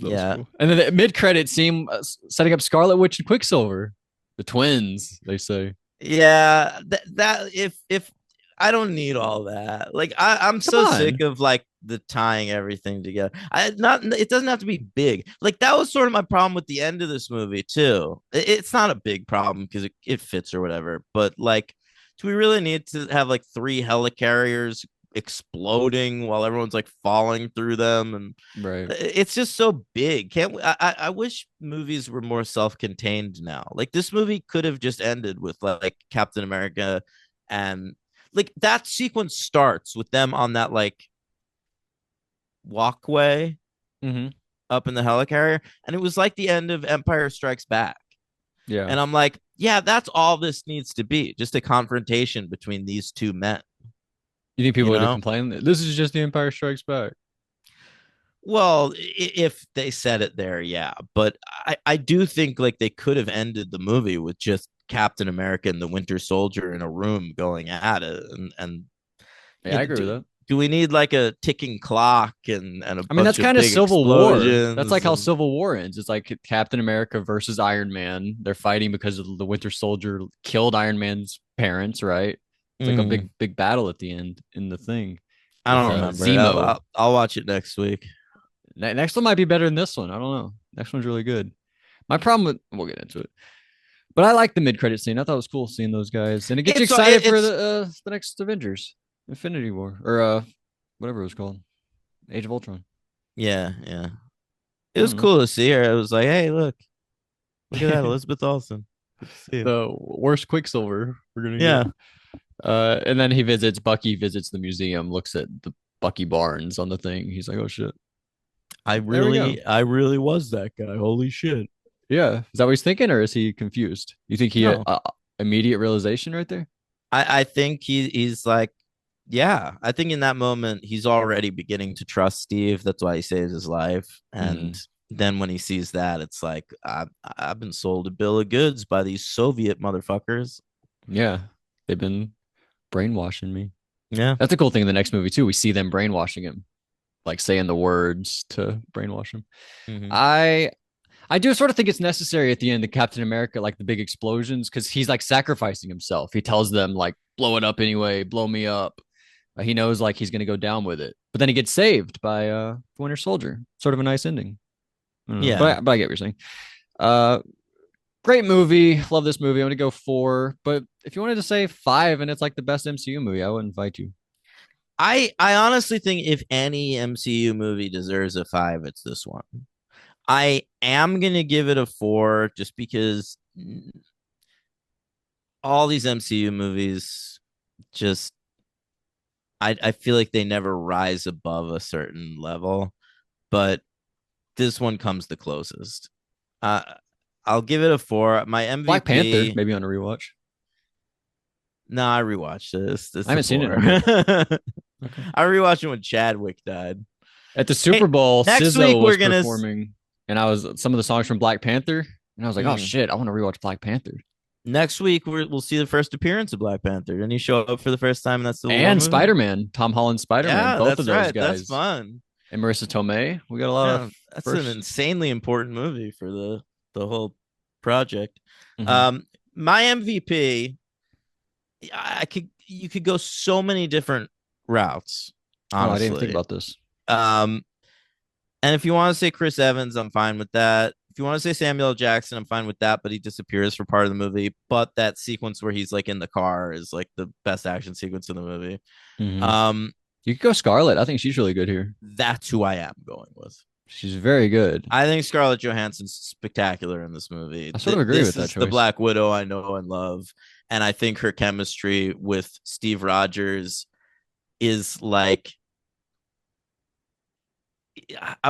was yeah. cool. And then the mid credit scene setting up Scarlet Witch and Quicksilver, the twins. They say, Yeah, that if I don't need all that. Like I'm "Come so sick on, of like the tying everything together. I not it doesn't have to be big. Like that was sort of my problem with the end of this movie too. It's not a big problem because it fits or whatever. But like, do we really need to have like three helicarriers exploding while everyone's like falling through them? And right? it's just so big. Can't we, I wish movies were more self-contained now. Like this movie could have just ended with like Captain America and like that sequence starts with them on that like walkway Mm-hmm. up in the helicarrier and it was like the end of Empire Strikes Back. Yeah. And I'm like, yeah, that's all this needs to be. Just a confrontation between these two men, You think people you would have know? complained? This is just The Empire Strikes Back. Well, if they said it there, yeah. But I do think like they could have ended the movie with just Captain America and the Winter Soldier in a room going at it. And Yeah, you I know, agree with that. do we need like a ticking clock and a I mean, that's bunch of kind of big Civil War. That's like explosions? how And Civil War ends. It's like Captain America versus Iron Man. They're fighting because of the Winter Soldier killed Iron Man's parents, right? It's like a mm, big battle at the end in the thing I with don't remember it. Zemo. I'll watch it next week. Next one might be better than this one. I don't know. Next one's really good. My problem with we'll get into it, but I like the mid credit scene. I thought it was cool seeing those guys, and it gets you excited for the next Avengers, Infinity War, or whatever it was called, Age of Ultron. Yeah. It I was don't know. cool to see her. It was like, hey, look at that, Elizabeth Olsen. Good to see you. The worst Quicksilver we're gonna Yeah. get. And then Bucky visits the museum, looks at the Bucky Barnes on the thing. He's like, oh shit. There we go. I really was that guy. Holy shit. Yeah. Is that what he's thinking, or is he confused? You think he No, immediate realization right there? I think he's like, yeah, I think in that moment he's already beginning to trust Steve. That's why he saves his life. And Mm-hmm. then when he sees that, it's like, I've been sold a bill of goods by these Soviet motherfuckers. Yeah. They've been brainwashing me. Yeah. That's a cool thing in the next movie too. We see them brainwashing him, like saying the words to brainwash him. Mm-hmm. I I do sort of think it's necessary at the end, the Captain America, like the big explosions, because he's like sacrificing himself. He tells them like, blow it up anyway, blow me up. He knows like he's gonna go down with it, but then he gets saved by Winter Soldier. Sort of a nice ending. I don't know, Yeah. but I get what you're saying. Uh, Great movie. Love this movie. I'm gonna go 4. But if you wanted to say 5 and it's like the best MCU movie, I would invite you. I honestly think if any MCU movie deserves a five, it's this one. I am gonna give it a four just because all these MCU movies just I feel like they never rise above a certain level, but this one comes the closest. Uh, I'll give it a four. My Black Panther, MVP. maybe on a rewatch. No, I rewatched this. This I is a haven't seen it in four. a bit. Okay. I rewatched it when Chadwick died. At the Hey, Super Bowl, next week SZA we're was gonna. performing, and I was some of the songs from Black Panther, and I was like, oh Mm, shit, I want to rewatch Black Panther. Next week we'll see the first appearance of Black Panther. Didn't he show up for the first time in that Civil War And movie? Spider-Man, Tom Holland Spider-Man, Yeah, both of that's those right. That's guys. fun. And Marissa Tomei. We got a lot of Yeah, that's an first. insanely important movie for the whole project. Mhm. Um, my MVP, I could you could go so many different routes, Oh, I didn't even think honestly. about this. Um, and if you want to say Chris Evans, I'm fine with that. If you want to say Samuel L. Jackson, I'm fine with that, but he disappears for part of the movie. But that sequence where he's like in the car is like the best action sequence in the movie. Mhm. Um, You could go Scarlett. I think she's really good here. that's who I am going with. She's very good. I think Scarlett Johansson's spectacular in this movie. I sort of agree This with that is the choice. Black Widow I know and love, and I think her chemistry with Steve Rogers is like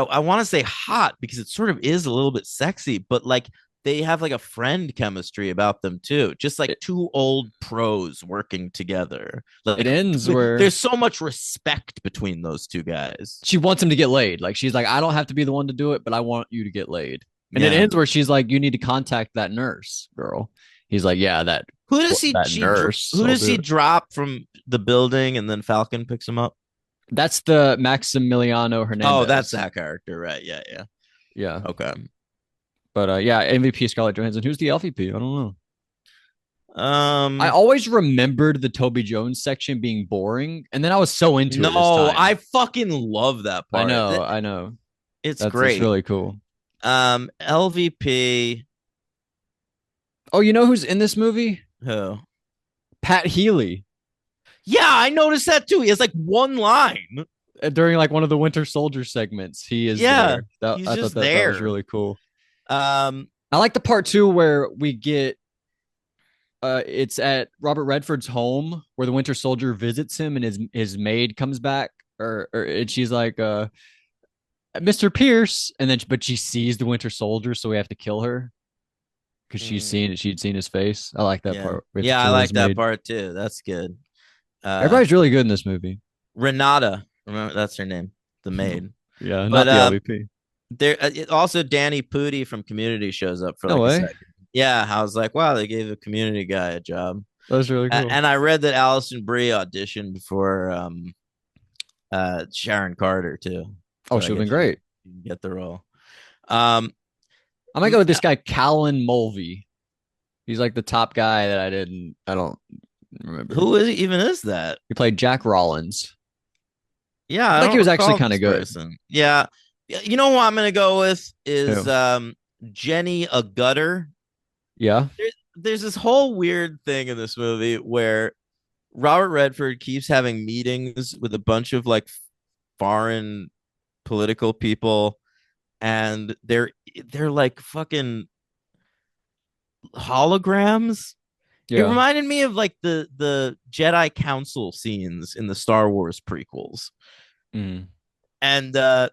I want to say hot because it sort of is a little bit sexy, but like they have like a friend chemistry about them too, just like It, two old pros working together. it Like ends where there's so much respect between those two guys. she wants him to get laid. Like she's like, I don't have to be the one to do it, but I want you to get laid. And it Yeah. ends where she's like, you need to contact that nurse girl. He's like, yeah, that nurse. Who I'll does do he it. drop from the building and then Falcon picks him up? That's the Maximiliano Oh, that's Hernandez. that character, right? Yeah, yeah. Yeah. Okay. But yeah, MVP Scarlett Johansson. Who's the LVP? I don't know. I Um, always remembered the Toby Jones section being boring, and then I was so into it this no, time. I fucking love that I part. know, I know. It's That's great. really cool. LVP. Oh, you know who's in this movie? Who? Pat Healy. Yeah, I noticed that too. He has like one line. During like one of the Winter Soldier segments. He is Yeah, there. That he's I thought just that was there. really cool. Um, I like the part too where we get it's at Robert Redford's home where the Winter Soldier visits him and his maid comes back or and she's like Mr. Pierce and then but she sees the Winter Soldier so we have to kill her because she'd seen his face. I like that yeah, part. We have to yeah, I kill like his that maid. part too. That's good. Uh, Everybody's really good in this movie. Renata, remember that's her name, the maid. Yeah, But not the LVP. there also Danny Pudi from Community shows up for No like a way. second. Yeah, I was like, wow, they gave a Community guy a job. That was really cool. And I read that Allison Brie auditioned for Sharon Carter too. Oh, So I she'd have been guess she great. didn't get the role. Um, I might go with this guy, Callan Mulvey. He's like the top guy that I don't remember. who even is that? He played Jack Rollins. Yeah, I I think he don't was actually recall kind this of good. person. Yeah, you know who I'm gonna go with is Who? Jenny a Gutter. Yeah. There's this whole weird thing in this movie where Robert Redford keeps having meetings with a bunch of like foreign political people, and they're like fucking holograms. It Yeah. reminded me of like the Jedi Council scenes in the Star Wars prequels. Mm. And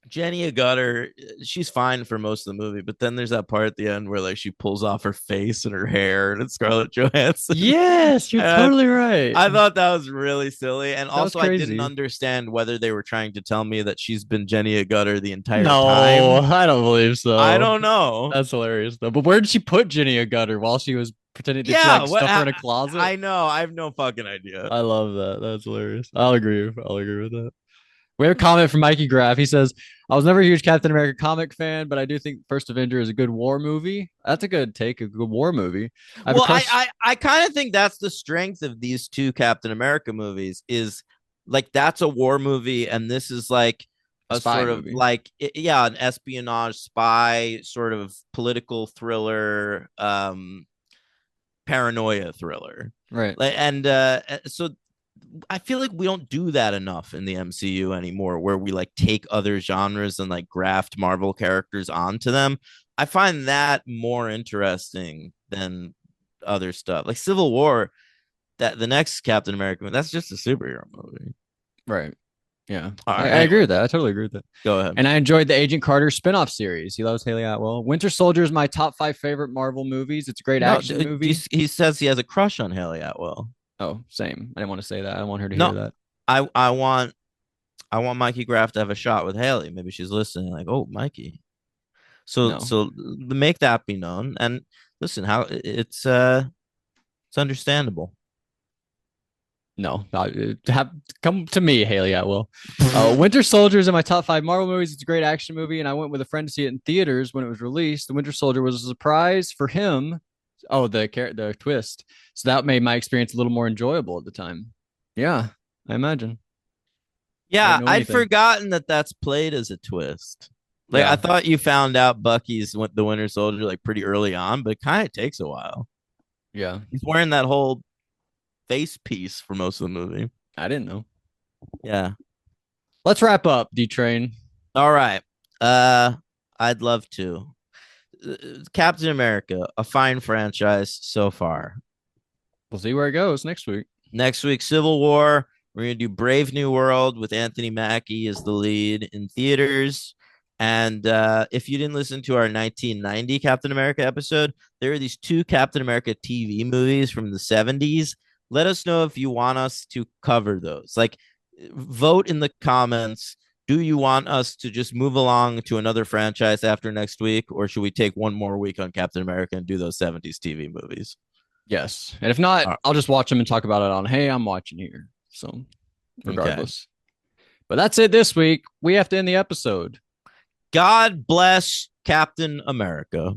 Jenny Agutter, she's fine for most of the movie, but then there's that part at the end where like she pulls off her face and her hair, and it's Scarlett Johansson. Yes, you're And totally right. I thought that was really silly, and That was also I didn't crazy. understand whether they were trying to tell me that she's been Jenny Agutter the entire No, time. I don't believe I so. don't know. That's hilarious though. But where did she put Jenny a gutter while she was pretending? Did she Yeah, like what stuff her in a closet? I know. I have no fucking idea. I love that. That's hilarious. I'll agree. I'll agree with that. We have a comment from Mikey Graff. He says, I was never a huge Captain America comic fan, but I do think First Avenger is a good war movie. That's a good take, a good war movie. I have a Well, crush. I kind of think that's the strength of these two Captain America movies is like that's a war movie, and this is like A a spy sort of movie. like yeah, an espionage spy sort of political thriller, paranoia thriller. Right. Like and so I feel like we don't do that enough in the MCU anymore, where we like take other genres and like graft Marvel characters onto them. I find that more interesting than other stuff. Like Civil War, that the next Captain America, that's just a superhero movie. Right. Yeah. All I right, agree anyway, with that. I totally agree with that. go ahead. And I enjoyed the Agent Carter spinoff series. He loves Haley Atwell. Winter Soldier is my top five favorite Marvel movies. It's a great No, action movie. he says he has a crush on Haley Atwell. Oh, same. I didn't want to say that. I don't want her to hear No, that. I want Mikey Graff to have a shot with Haley. Maybe she's listening. Like, oh, Mikey. So No. so make that be known. And Listen, how it's understandable. No, come to me, Haley Atwell. Winter Soldier is in my top five Marvel movies. It's a great action movie, and I went with a friend to see it in theaters when it was released. The Winter Soldier was a surprise for him. Oh, the twist. So that made my experience a little more enjoyable at the time. Yeah, I imagine. I Yeah, didn't know I'd anything. forgotten that that's played as a twist. Like I Yeah, thought you found out Bucky's the Winter Soldier like pretty early on, but it kind of takes a while. yeah. He's wearing that whole face piece for most of the movie. I didn't know. Yeah. Let's wrap up, D Train. All right. Uh, I'd love to. Captain America, a fine franchise so far. We'll see where it goes next week. Next week, Civil War. We're going to do Brave New World with Anthony Mackie as the lead in theaters. And if you didn't listen to our 1990 Captain America episode, there are these two Captain America TV movies from the 70s. Let us know if you want us to cover those. Like, vote in the comments. Do you want us to just move along to another franchise after next week, or should we take one more week on Captain America and do those 70s TV movies? Yes. And if not, I'll just watch them and talk about it on Hey, I'm watching here. So Okay. regardless. But that's it this week. We have to end the episode. God bless Captain America.